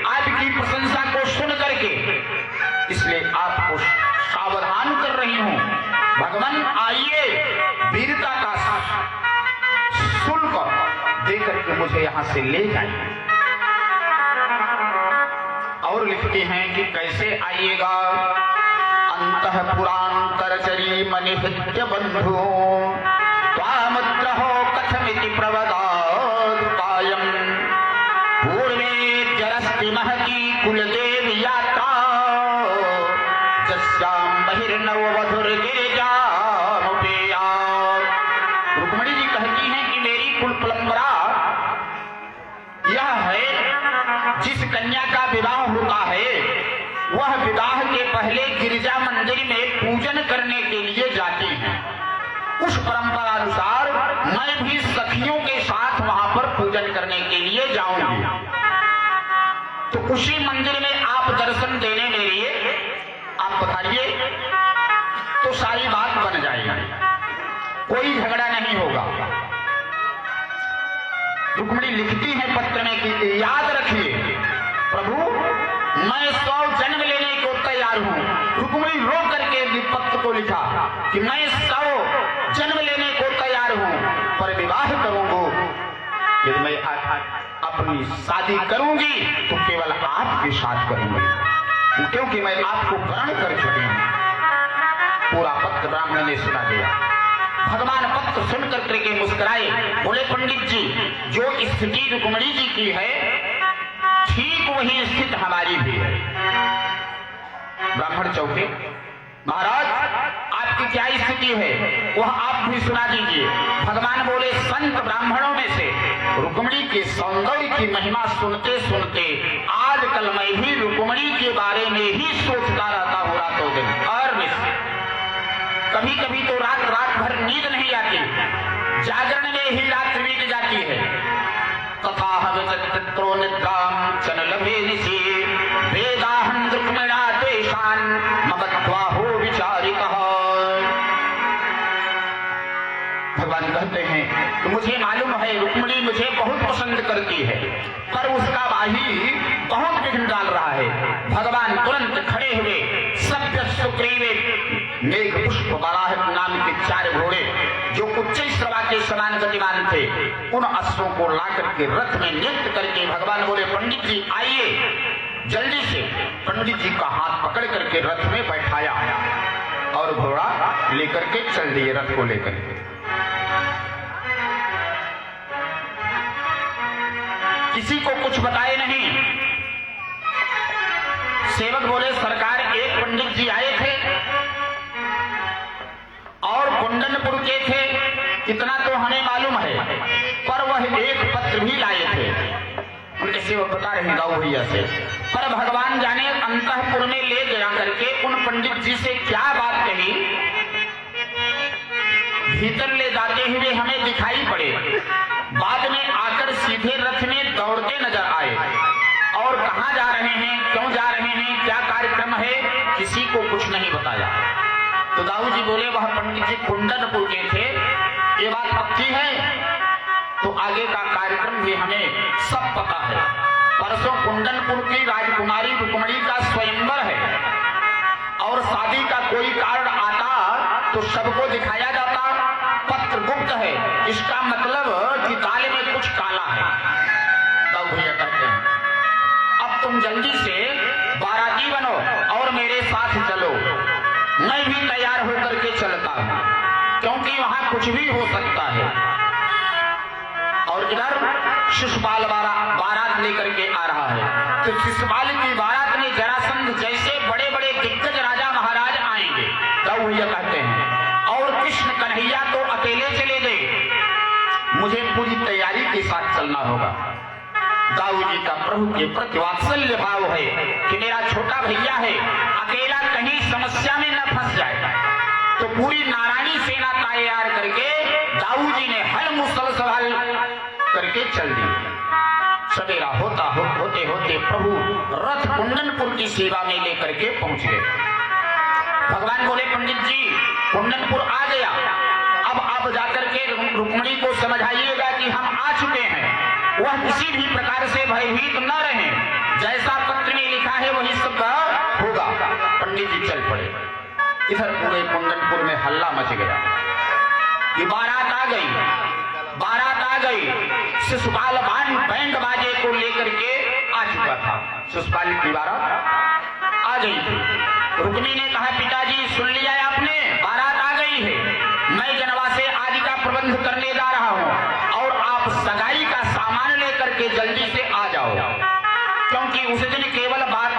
आपकी प्रशंसा को सुन करके, इसलिए आपको सावधान कर रही हूं। भगवान आइए, वीरता का शुल्क देकर के मुझे यहां से ले जाइए। और लिखते हैं कि कैसे आइएगा, अंतःपुरांतरचरी मनिभृत्य बंधु त्वामद्रहो कथमिति प्रवदादुपायम् पूर्वे जरस्ति महती कुलदेव यात्रा जस्याम बहिर्नववधुर्गिरिजामुपेयात्। रुक्मिणी जी कहती हैं कि मेरी कुल परंपरा यह है, जिस कन्या का विवाह होता है वह विवाह के पहले गिरिजा मंदिर में पूजन करने के लिए जाती हैं। उस परंपरा अनुसार मैं भी सखियों के साथ वहां पर पूजन करने के लिए जाऊंगी। तो उसी मंदिर में आप दर्शन देने के लिए आप बताइए, तो सारी बात बन जाएगी, कोई झगड़ा नहीं होगा। रुक्मिणी लिखती है पत्र में कि याद रखिए प्रभु, मैं 100 जन्म लेने को तैयार हूं। रुक्मिणी रो करके पत्र को लिखा कि मैं 100 जन्म लेने को तैयार हूं, पर विवाह करूंगा, यदि मैं अपनी शादी करूंगी तो केवल आपके साथ करूंगी, क्योंकि मैं आपको वरण कर चुकी हूं। पूरा पत्र ब्राह्मण ने सुना दिया। भगवान पत्र सुन करके मुस्कुराए, बोले पंडित जी, जो स्थिति रुक्मिणी जी की है ठीक वही स्थिति हमारी भी है। ब्राह्मण चौके, महाराज आपकी क्या स्थिति है वह आप भी सुना दीजिए। भगवान बोले, संत ब्राह्मणों में से रुक्मिणी के सौंदर्य की महिमा सुनते सुनते आजकल मैं भी रुक्मिणी के बारे में ही सोचता रहता हूँ रातों दिन। और कभी कभी तो रात भर नींद नहीं आती, जागरण में ही रात बीत जाती है। तथा हवित्रो निद्राम चनलभे निशि वेदाहं रुक्मिणा तेषां ममत्वा हो विचारितः। भगवान कहते हैं कि मुझे मालूम है रुक्मिणी मुझे बहुत पसंद करती है, पर उसका भाई बहुत विघ्न डाल रहा है। भगवान तुरंत खड़े हुए, सभ्य सुग्रीवे मेघ पुष्प बराह नाम के 4 घोड़े जो उच्च श्रवा के समान गतिमान थे, उन अश्वों को ला करके रथ में नियुक्त करके भगवान बोले, पंडित जी आइए, जल्दी से। पंडित जी का हाथ पकड़ करके रथ में बैठाया और घोड़ा लेकर के चल दिए, रथ को लेकर के। किसी को कुछ बताए नहीं। सेवक बोले, सरकार एक पंडित जी आए थे और कुंडनपुर के थे, इतना तो हमें मालूम है, पर वह एक पत्र भी लाए थे। उनके सेवक बता रहे गाँव भैया से, पर भगवान जाने अंतःपुर में ले जा करके उन पंडित जी से क्या बात कही, भीतर ले जाते हुए हमें दिखाई पड़े, बाद में आकर सीधे रथ में दौड़ते नजर आए। और कहां जा रहे हैं, क्यों जा रहे हैं, क्या कार्यक्रम है, किसी को कुछ नहीं बताया। तो दाऊ जी बोले, वह पंडित जी कुंडनपुर के थे, ये बात पक्की है? तो आगे का कार्यक्रम भी हमें सब पता है। परसों कुंडनपुर की राजकुमारी रुक्मिणी का स्वयंवर है, और शादी का कोई कारण आता तो सबको दिखाया जाता। पत्र गुप्त है, इसका मतलब कि ताले में कुछ काला है। तब भैया कहते हैं, अब तुम जल्दी से बाराती बनो और मेरे साथ चलो, मैं भी तैयार होकर के चलता हूं, क्योंकि वहां कुछ भी हो सकता है। और इधर शिशुपाल बारात लेकर के आ रहा है। तो शिशुपाल की बारात में जरासंध जैसे बड़े बड़े दिग्गज राजा महाराज आएंगे। तब भैया कहते हैं, और कृष्ण कन्हैया तो अकेले चले गए, मुझे पूरी तैयारी के साथ चलना होगा। दाऊ जी का प्रभु के प्रति वात्सल्य भाव है कि मेरा छोटा भैया है, अकेला कहीं समस्या में न फंस जाए। तो पूरी नारायणी सेना तैयार करके दाऊ जी ने हल मुसल सवाल करके चल दी। सवेरा होते होते प्रभु रथ कुंदनपुर की सेवा में लेकर के पहुंच गए। भगवान बोले, पंडित जी कुंदनपुर आ गया, अब आप जाकर के रुक्मिणी को समझाइएगा कि हम आ चुके हैं, वह किसी भी प्रकार से भयभीत न रहे, जैसा पत्र में लिखा है वही सब होगा। पंडित जी चल पड़े। इधर पूरे कुंदनपुर में हल्ला मच गया कि बारात आ गई। शिशुपाल बैंड बाजे को लेकर के आ चुका था। शिशुपाल की बारात आ गई थी। रुक्मिणी ने कहा, पिताजी सुन लिया है आपने, बारात आ गई है, मैं जनवा से आदि का प्रबंध करने जा रहा हूं और आप सगाई का सामान लेकर के जल्दी से आ जाओ, क्योंकि उस दिन केवल बात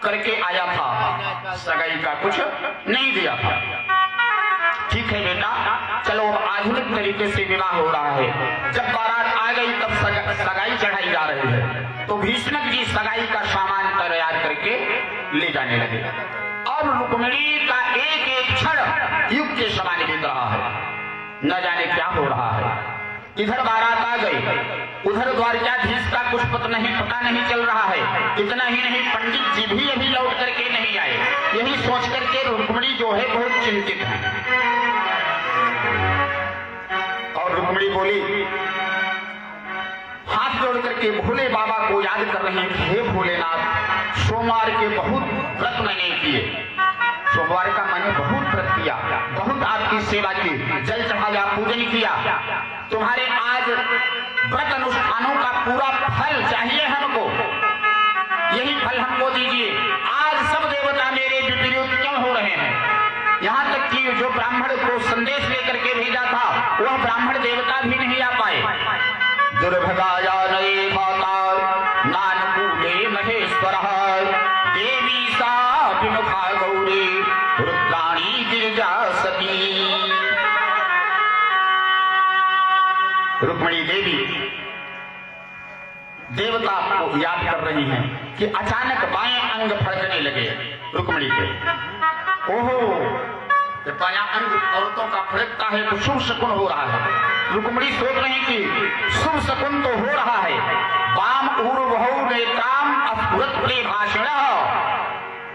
करके आया था, सगाई का कुछ नहीं दिया था। ठीक है बेटा, चलो आधुनिक तरीके से विवाह हो रहा है। जब बारात आ गई तब सगाई चढ़ाई जा रही है, तो भीष्मक जी सगाई का सामान तैयार करके ले जाने लगे और रुक्मिणी का एक एक क्षण युग के समान बीत रहा है, न जाने क्या हो रहा है। इधर बारात आ गई, उधर द्वारकाधीश का कुछ पता नहीं चल रहा है। इतना ही नहीं, पंडित जी भी अभी लौट करके नहीं आए। यही सोच करके रुक्मिणी जो है बहुत चिंतित है। और रुक्मिणी बोली, हाथ जोड़ करके भोले बाबा को याद कर रहे हैं, हे भोलेनाथ, सोमवार के बहुत व्रत मैंने किए, सोमवार का मैंने बहुत व्रत किया, बहुत आपकी सेवा की, जल चढ़ाया, पूजन किया, तुम्हारे आज व्रत अनुष्ठानों का पूरा फल चाहिए हमको, यही फल हमको दीजिए। आज सब देवता मेरे विपरीत क्यों हो रहे हैं? यहाँ तक कि जो ब्राह्मण को संदेश लेकर के भेजा था वह ब्राह्मण देवता भी नहीं आ पाए। दुर्भगाया नये माता नानकूले महेश्वर देवी सा विमुखा गौरी रुद्राणी गिरिजा सती। रुक्मिणी देवी देवता को याद कर रही हैं कि अचानक बाएं अंग फड़कने लगे रुक्मिणी के। ओहो, बायां अंग औरतों का फड़कता है तो शुभ शकुन हो रहा है। रुक्मिणी सोच रही कि शुभ शकुन तो हो रहा है। वाम ऊर्वहौ नेत्राम अस्फुरत प्रेभाषण।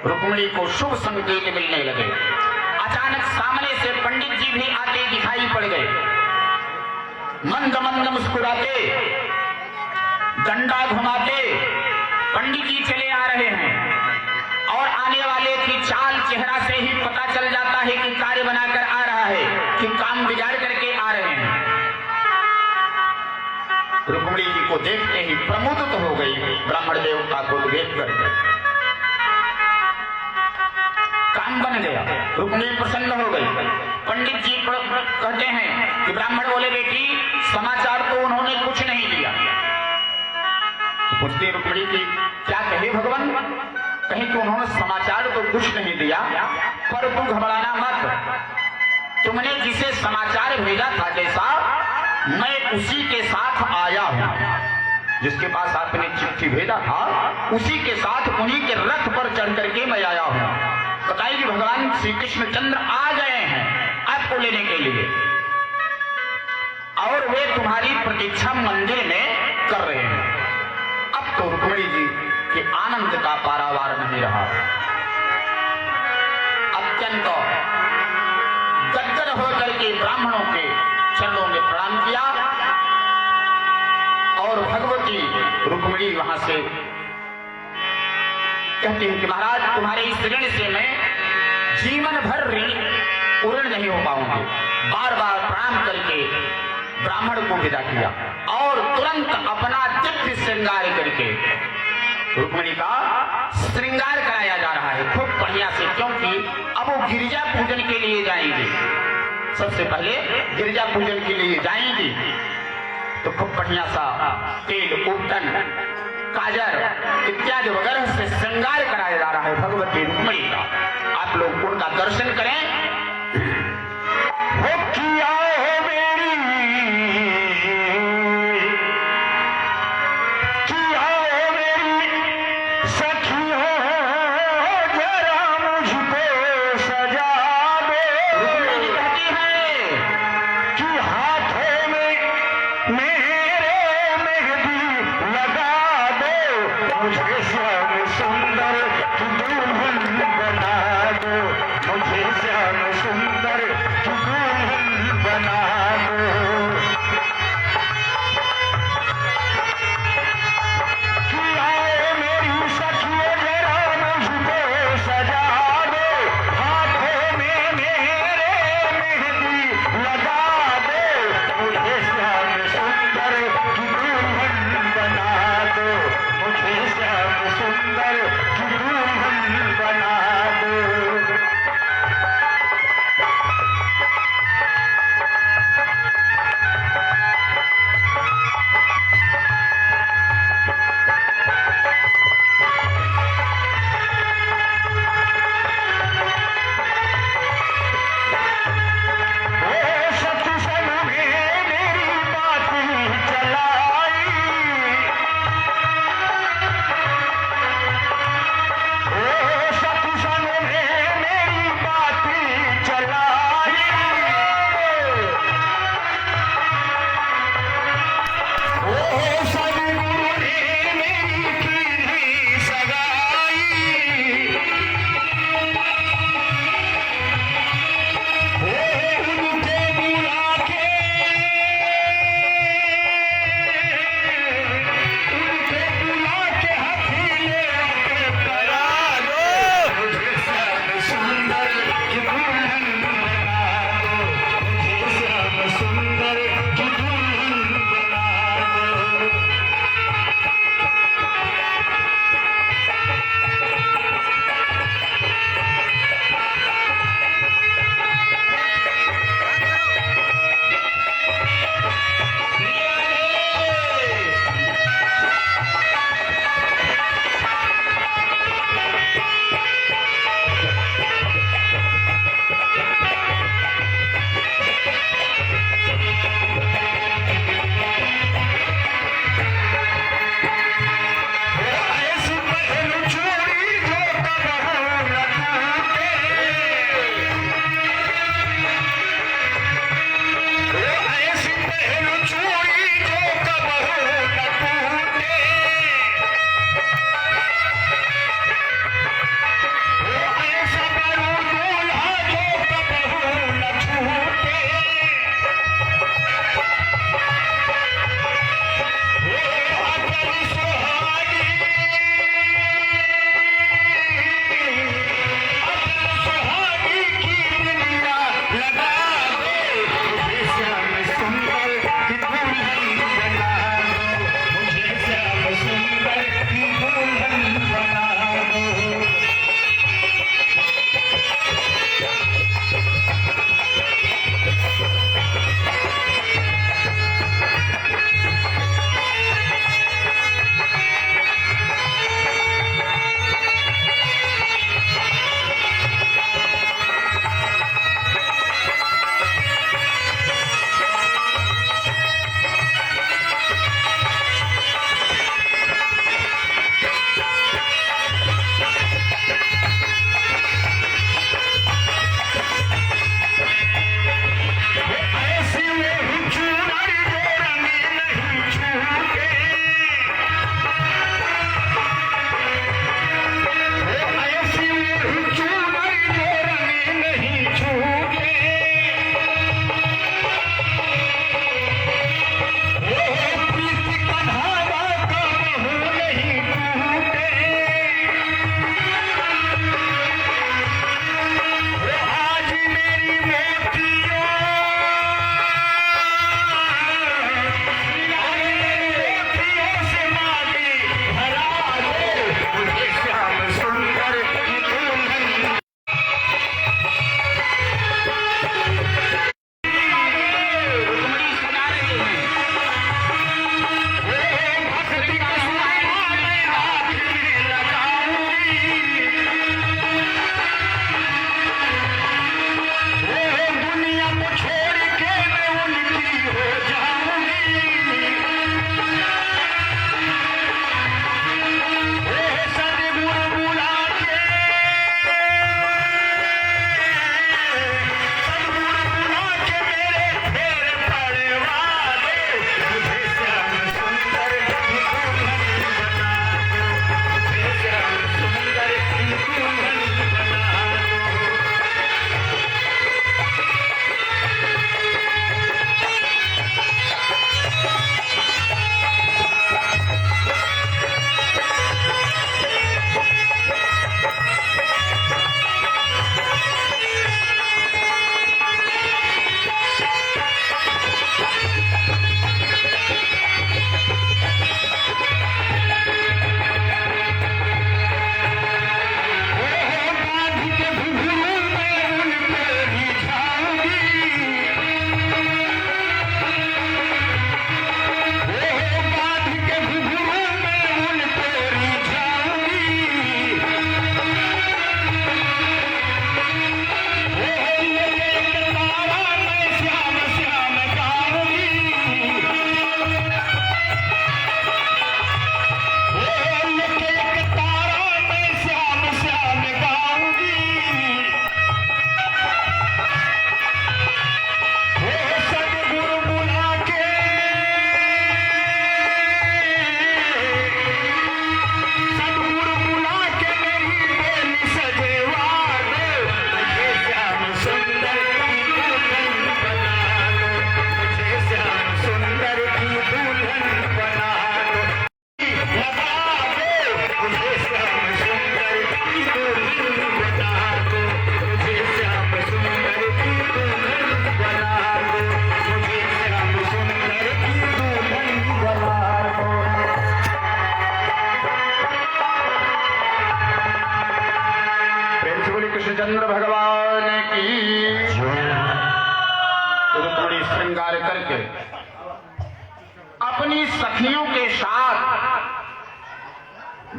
रुक्मिणी को शुभ संकेत मिलने लगे। अचानक सामने से पंडित जी भी आते दिखाई पड़ गए, मंद मंद मुस्कुराते, डंडा घुमाते पंडित जी चले आ रहे हैं और आने वाले की चाल चेहरा से ही पता चल जाता है कि कार्य बनाकर आ रहा है, कि काम बिगाड़ करके आ रहे हैं। रुक्मिणी जी को देखते ही प्रमुदित हो गई ब्राह्मण देवता को देख करके। काम बन गया, रुक्मिणी प्रसन्न हो गई। पंडित जी कहते हैं कि ब्राह्मण बोले, बेटी समाचार तो उन्होंने कुछ नहीं दिया। पूछती रुक्मिणी की, क्या कहे भगवान? कहीं तो उन्होंने समाचार तो कुछ नहीं दिया, पर तू घबराना मत, तुमने जिसे समाचार भेजा था जैसा, मैं उसी के साथ आया हूं। जिसके पास आपने चिट्ठी भेजा था उसी के साथ उन्हीं के रथ पर चढ़ करके मैं आया हूं। बताइए कि भगवान श्री कृष्णचंद्र आ गए हैं आपको लेने के लिए और वे तुम्हारी प्रतीक्षा मंदिर में कर रहे हैं। अब तो रुक्मिणी जी के आनंद का पारावार नहीं रहा, अत्यंत गदगद होकर के ब्राह्मणों के चरणों में प्रणाम किया और भगवती रुक्मिणी वहां से कहती है कि महाराज, तुम्हारे इस ऋण से मैं जीवन भर ऋण नहीं हो पाऊंगी। बार बार प्रणाम करके ब्राह्मण को विदा किया और तुरंत अपना दिव्य श्रृंगार करके रुक्मिणी का श्रृंगार कराया जा रहा है खूब बढ़िया से, क्योंकि अब वो गिरिजा पूजन के लिए जाएंगे। सबसे पहले गिरिजा पूजन के लिए जाएंगी तो खूब बढ़िया सा तेल, उपटन, काजर इत्यादि वगैरह से श्रृंगार कराया जा रहा है भगवती रुक्मिणी का। आप लोग उनका दर्शन करें। हो किया है मेरी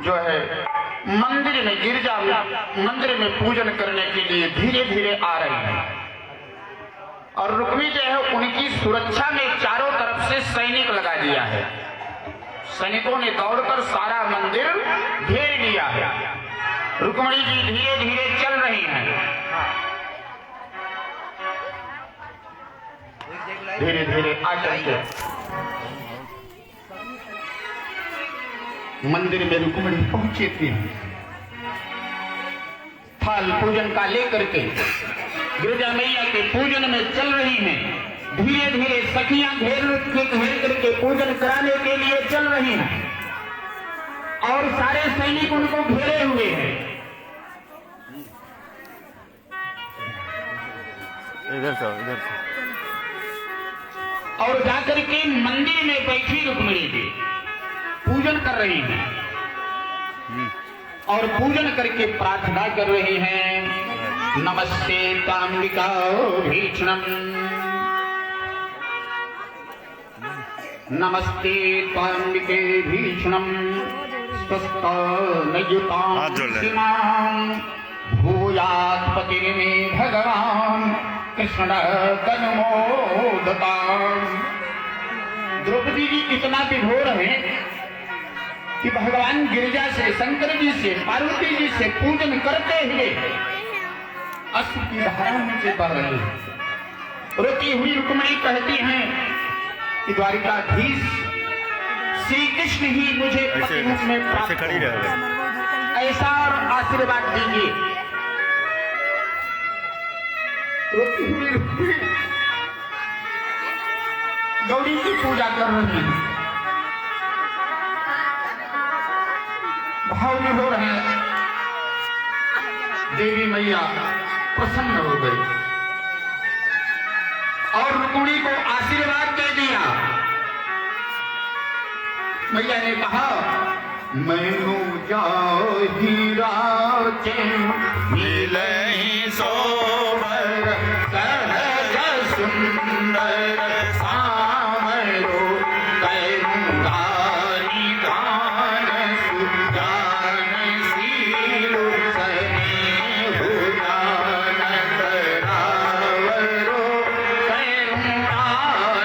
जो है मंदिर में, गिरजा मंदिर में पूजन करने के लिए धीरे धीरे आ रही है। और रुक्मी जो है उनकी सुरक्षा में चारों तरफ से सैनिक लगा दिया है। सैनिकों ने दौड़कर सारा मंदिर घेर लिया है। रुक्मिणी जी धीरे धीरे चल रही हैं। धीरे धीरे आकर के मंदिर में रुक्मिणी पहुंची थी। थाल पूजन का लेकर के गिरजा मैया के पूजन में चल रही हैं। धीरे धीरे सखियां घेर करके पूजन कराने के लिए चल रही हैं और सारे सैनिक उनको घेरे हुए हैं। इधर से और जाकर के मंदिर में बैठी रुक्मिणी जी पूजन कर रही हैं और पूजन करके प्रार्थना कर रही हैं। नमस्ते ताम्बिका भीषणम, नमस्ते ताम्बिके भीषणम, स्वस्तानयुतां सीमां, भूयात् पतिर्मे भगवान कृष्ण तन्मोदताम्। द्रौपदी जी इतना विभोर है कि भगवान गिरिजा से, शंकर जी से, पार्वती जी से पूजन करते हुए अश्रु की धारा नीचे बह रही है। रोती हुई रुक्मिणी कहती हैं कि द्वारिकाधीश श्री कृष्ण ही मुझे पति रूप में प्राप्त खड़ी रहे, ऐसा और आशीर्वाद दीजिए। रोती हुई रुक्मिणी गौरी की पूजा कर रही है। भाव में हो रहे हैं। देवी मैया प्रसन्न हो गई और रुक्मिणी को आशीर्वाद दे दिया। मैया ने कहा, मैनू जाहि राचे मिलहि सोबर, सहज सुंदर सामरो, कैरूंगा निधान सुजान सीलो, सनेहु जानत रावरो, कैरूंगा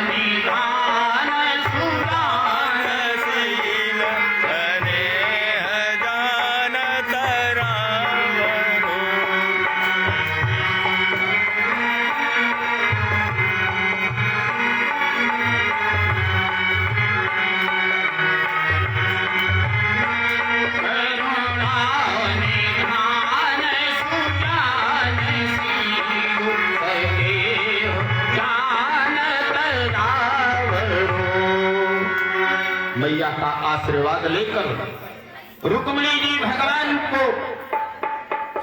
निधान सुजान सील सनेह जानत रावरो। मैया का आशीर्वाद लेकर रुक्मिणी जी भगवान को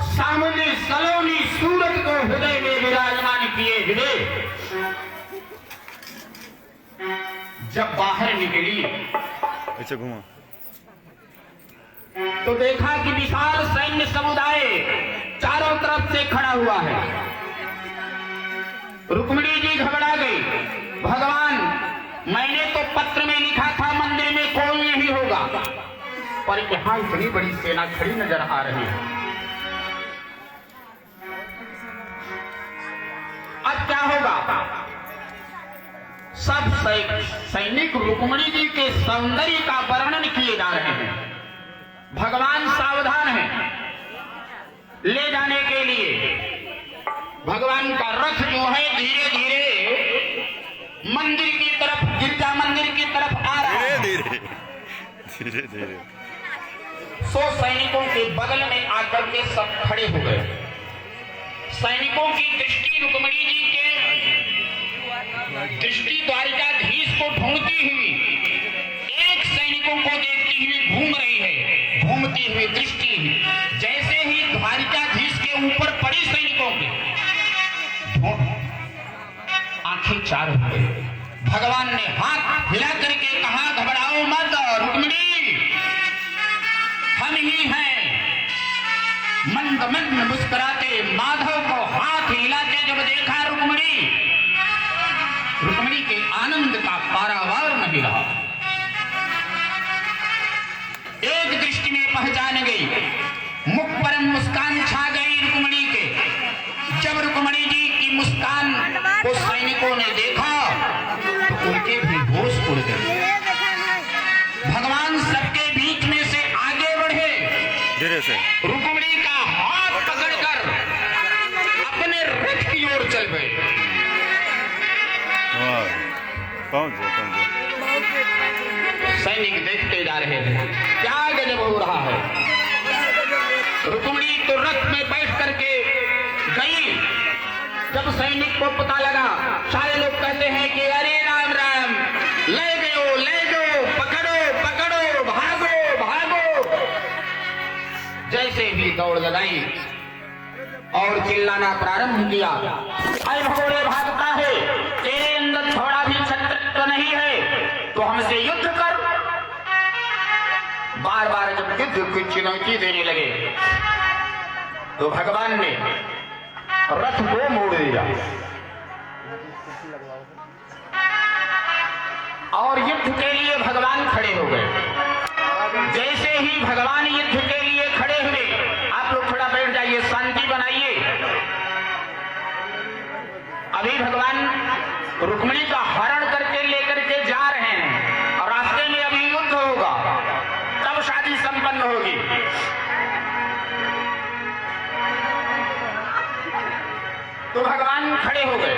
सामने सलोनी सूरत को हृदय में विराजमान किए हुए जब बाहर निकली ऐसे घुमा, तो देखा कि विशाल सैन्य समुदाय चारों तरफ से खड़ा हुआ है। रुक्मिणी जी घबरा गई। भगवान, मैंने तो पत्र में लिखा था मंदिर में कोई नहीं होगा, पर यहां इतनी बड़ी सेना खड़ी नजर आ रही है। अब क्या होगा? सब सैनिक रुक्मिणी जी के सौंदर्य का वर्णन किए जा रहे हैं। भगवान सावधान हैं ले जाने के लिए। भगवान का रथ जो है धीरे धीरे मंदिर की तरफ, गिरजा मंदिर की तरफ आ रहा है। धीरे धीरे धीरे धीरे। सो सैनिकों के बगल में आकर के सब खड़े हो गए। सैनिकों की दृष्टि रुक्मिणी जी के दृष्टि द्वारिकाधीश को ढूंढती हुई, एक सैनिकों को देखती हुई घूम रही है। घूमती हुई दृष्टि जैसे ही द्वारिकाधीश के ऊपर पड़ी सैनिकों की, आंखें चार हो गई। भगवान ने हाथ हिला करके कहा, घबराओ मत रुक्मिणी, हम ही हैं। मंद मंद मुस्कुराते माधव को हाथ हिलाते जब देखा रुक्मिणी, रुक्मिणी के आनंद का पारावार नहीं रहा। एक दृष्टि में पहचान गई, मुख पर मुस्कान छा गई रुक्मणी के। जब रुक्मणी जी की मुस्कान को सैनिकों ने देखा तो उनके भी होश उड़ गए। भगवान सबके बीच में से आगे बढ़े, धीरे से रुक्मणी का हाथ पकड़कर अपने रथ की ओर चल गए। पहुंच गए। सैनिक देखते जा रहे हैं, क्या गजब हो रहा है। रुक्मणी तो रथ में बैठ करके गई। जब सैनिक को पता लगा, सारे लोग कहते हैं कि अरे राम राम, ले गयो, पकड़ो पकड़ो, भागो भागो। जैसे भी दौड़ लगाई और चिल्लाना प्रारंभ किया, अरे भगोड़े भागता है, तेरे अंदर थोड़ा भी क्षत्रित्व नहीं है तो हमसे युद्ध कर। बार बार जब युद्ध की चुनौती देने लगे तो भगवान ने रथ को मोड़ दिया और युद्ध के लिए भगवान खड़े हो गए। जैसे ही भगवान युद्ध के लिए खड़े हुए, आप लोग थोड़ा बैठ जाइए, शांति बनाइए। अभी भगवान रुक्मणी का हरण करके लेकर के जा रहे हैं और रास्ते में अभी युद्ध होगा, तब शादी संपन्न होगी। तो भगवान खड़े हो गए।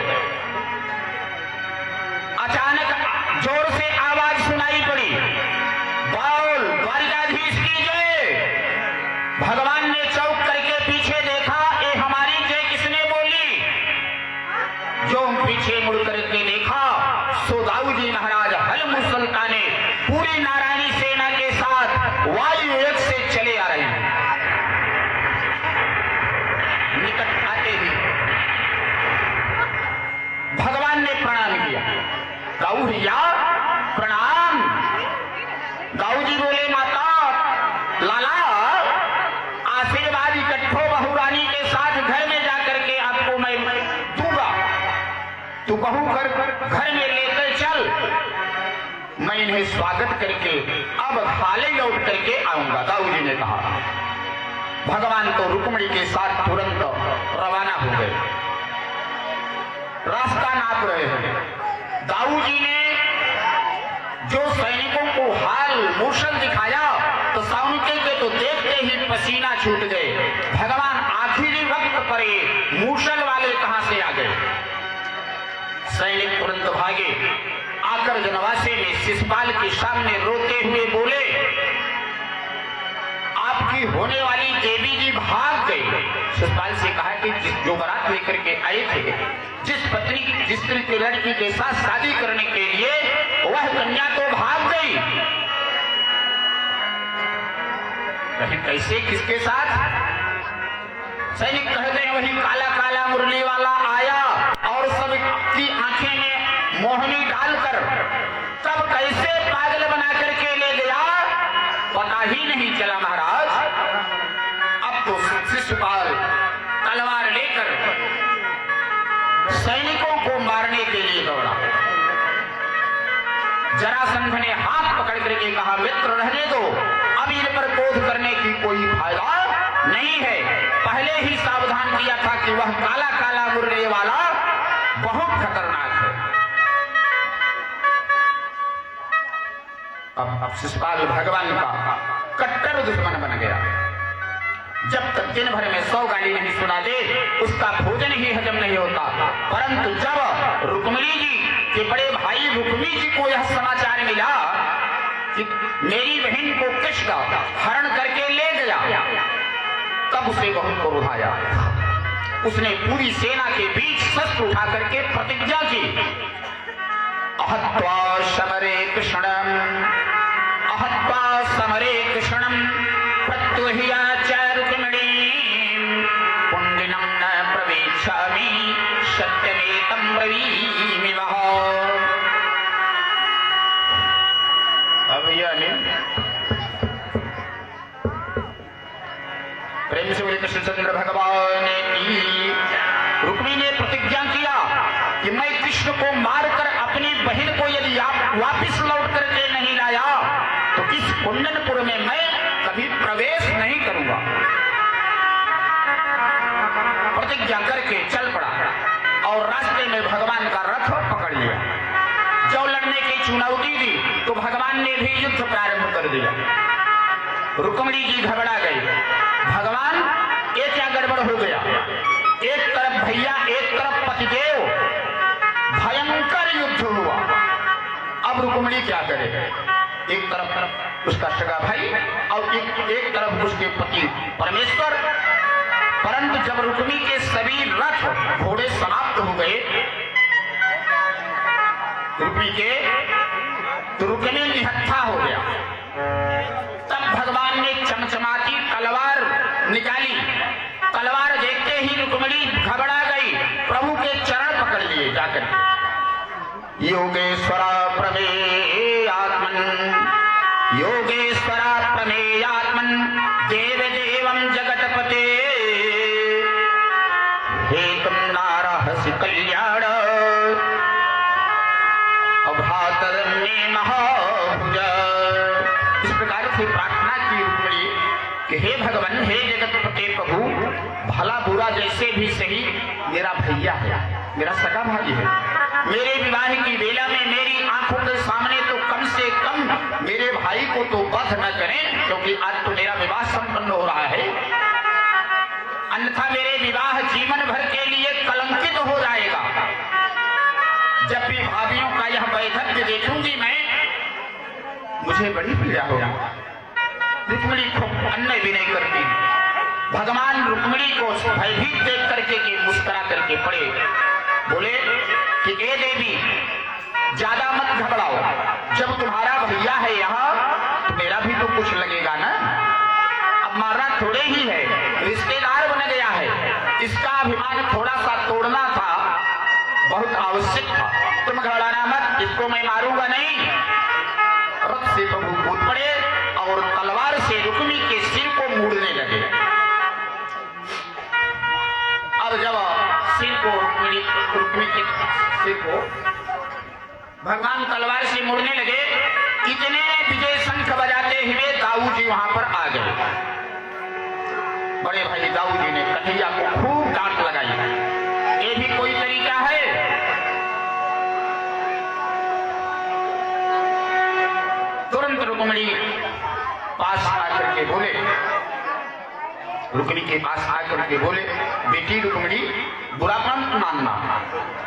अचानक जोर से आवाज सुनाई पड़ी, बोल द्वारिकाधीश की जय। भगवान ने चौंक करके पीछे देखा, ये हमारी जय किसने बोली। जो पीछे मुड़ करके देखा, सो दाऊजी महाराज हल मुसलता ने पूरी नारायणी सेना के साथ वायु वेग से चले आ रहे हैं। निकट आते ही भगवान ने प्रणाम किया, गाऊ भैया प्रणाम। गाऊ जी बोले, माता लाला आशीर्वाद इकट्ठो बहुरानी के साथ घर में जाकर के आपको मैं दूंगा, तू बहू कर घर में लेकर चल। मैं इन्हें स्वागत करके अब हाले लौट करके आऊंगा, दाऊ जी ने कहा। भगवान तो रुक्मणी के साथ तुरंत रवाना हो गए, रास्ता नाप रहे हैं। दाऊ जी ने जो सैनिकों को हाल मूसल दिखाया तो साउंके के तो देखते ही पसीना छूट गए। भगवान आखिरी वक्त पर ये मूसल वाले कहां से आ गए। सैनिक तुरंत भागे, आकर जनवासे ने शिषपाल के सामने रोते हुए बोले, आपकी होने वाली देवी जी भाग गई। शिषपाल से कहा कि जो बारात लेकर के आए थे, जिस पत्नी जिस स्त्री की लड़की के साथ शादी करने के लिए, वह कन्या तो भाग गई। कहीं कैसे, किसके साथ। सैनिक कहते हैं वही काला काला मुरली वाला आया और सबकी आंखें में मोहनी डालकर तब कैसे पागल बना करके ले गया, पता ही नहीं चला महाराज। अब तो शिषपाल तलवार लेकर सैनिकों को मारने के लिए दौड़ा। जरासंध ने हाथ पकड़ करके कहा, मित्र रहने दो, अब इन पर क्रोध करने की कोई फायदा नहीं है। पहले ही सावधान किया था कि वह काला काला मुरली वाला बहुत खतरनाक है। अब शिषपाल भगवान का कट्टर दुश्मन बन गया। जब तक दिन भर में 100 गाली नहीं सुना दे, उसका भोजन ही हजम नहीं होता। परंतु जब रुक्मिणी जी के बड़े भाई रुक्मी जी को यह समाचार मिला कि मेरी बहन को कृष्ण हरण करके ले गया, तब उसे बहुत क्रोध आया। उसने पूरी सेना के बीच शस्त्र उठा करके प्रतिज्ञा की, अहत्वा समरे कृष्णम, अहत्वा समरे कृष्णम प्रत्युहिया च रुक्मिणी पुण्डिनम न प्रवेशामि सत्यमेतं ब्रवीमि वः। अब प्रेम से बोले कृष्णचंद्र भगवान की। रुक्मी ने प्रतिज्ञा किया कि मैं कृष्ण को मारकर अपनी बहन को यदि आप वापिस लौट करके नहीं लाया तो इस कुंडनपुर में मैं कभी प्रवेश नहीं करूंगा। प्रतिज्ञा करके चल पड़ा और रास्ते में भगवान का रथ पकड़ लिया। जो लड़ने की चुनौती दी तो भगवान ने भी युद्ध प्रारंभ कर दिया। रुक्मिणी जी घबरा गई, भगवान ये क्या गड़बड़ हो गया? एक तरफ भैया, एक तरफ पतिदेव, भयंकर युद्ध हुआ। अब रुक्मिणी क्या करे? एक तरफ उसका सगा भाई और एक तरफ उसके पति परमेश्वर। परंतु जब रुक्मिणी के सभी रथ घोड़े समाप्त हो गए रुक्मिणी के, तो रुक्मिणी निहत्था हो गया। तब भगवान ने चमचमाती तलवार निकाली। तलवार देखते ही रुक्मिणी घबरा गई, प्रभु के चरण पकड़ लिए जाकर। योगेश्वर प्रमेयात्मन, योगेश्वर प्रमेयात्मन, देव देवं जगतपते, हे तुम नारहसि कल्याण अभातरण्ये महाभुज। इस प्रकार से प्रार्थना की रुक्मिणी कि हे भगवान, हे जगतपते प्रभु, भला बुरा जैसे भी सही मेरा भैया है, मेरा सगा भाई है। मेरे विवाह की वेला में मेरी आंखों के सामने तो कम से कम मेरे भाई को तो वध न करें, क्योंकि आज तो मेरा विवाह संपन्न हो रहा है, अन्यथा मेरे विवाह जीवन भर के लिए कलंकित हो जाएगा। जब भी भाभियों का यह वैधव्य देखूंगी मैं, मुझे बड़ी पीड़ा होगी। रुक्मिणी खूब अन्य भी नहीं करती। भगवान रुक्मिणी को भयभीत देख करके कि मुस्कुरा करके पड़े, बोले कि ए देवी, ज्यादा मत घबराओ, जब तुम्हारा भैया है यहाँ तो मेरा भी तो कुछ लगेगा ना। अब मारना थोड़े ही है, रिश्तेदार बन गया है, इसका अभिमान थोड़ा सा तोड़ना था, बहुत आवश्यक था। तुम घबराना मत, इसको मैं मारूंगा नहीं। रथ से प्रभु कूद पड़े और तलवार से रुक्मिणी के सिर को मूड़ने लगे। अब जब सिर को रुक्मिणी के सिर को भगवान तलवार से मोड़ने लगे, इतने विजय शंख बजाते हुए दाऊ जी वहां पर आ गए। बड़े भाई दाऊ जी ने कन्हैया को खूब डांट लगाई। ये भी कोई तरीका है? तुरंत रुक्मिणी पास आकर के बोले, रुक्मिणी के पास आकर के बोले, बेटी रुक्मिणी, बुरा मत मानना,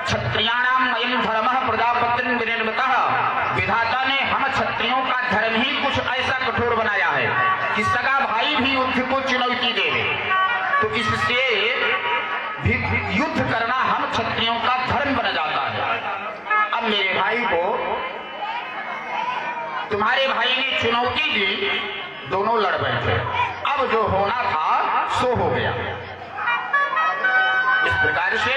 क्षत्रियाणाम अयं धर्मः प्रजापतिं विनिर्मितः। विधाता ने हम क्षत्रियों का धर्म ही कुछ ऐसा कठोर बनाया है कि सगा भाई भी युद्ध को चुनौती देवे, तो इससे भी युद्ध करना हम क्षत्रियों का धर्म बन जाता है। अब मेरे भाई को तुम्हारे भाई ने चुनौती दी, दोनों लड़ बैठे, अब जो होना था सो हो गया। इस प्रकार से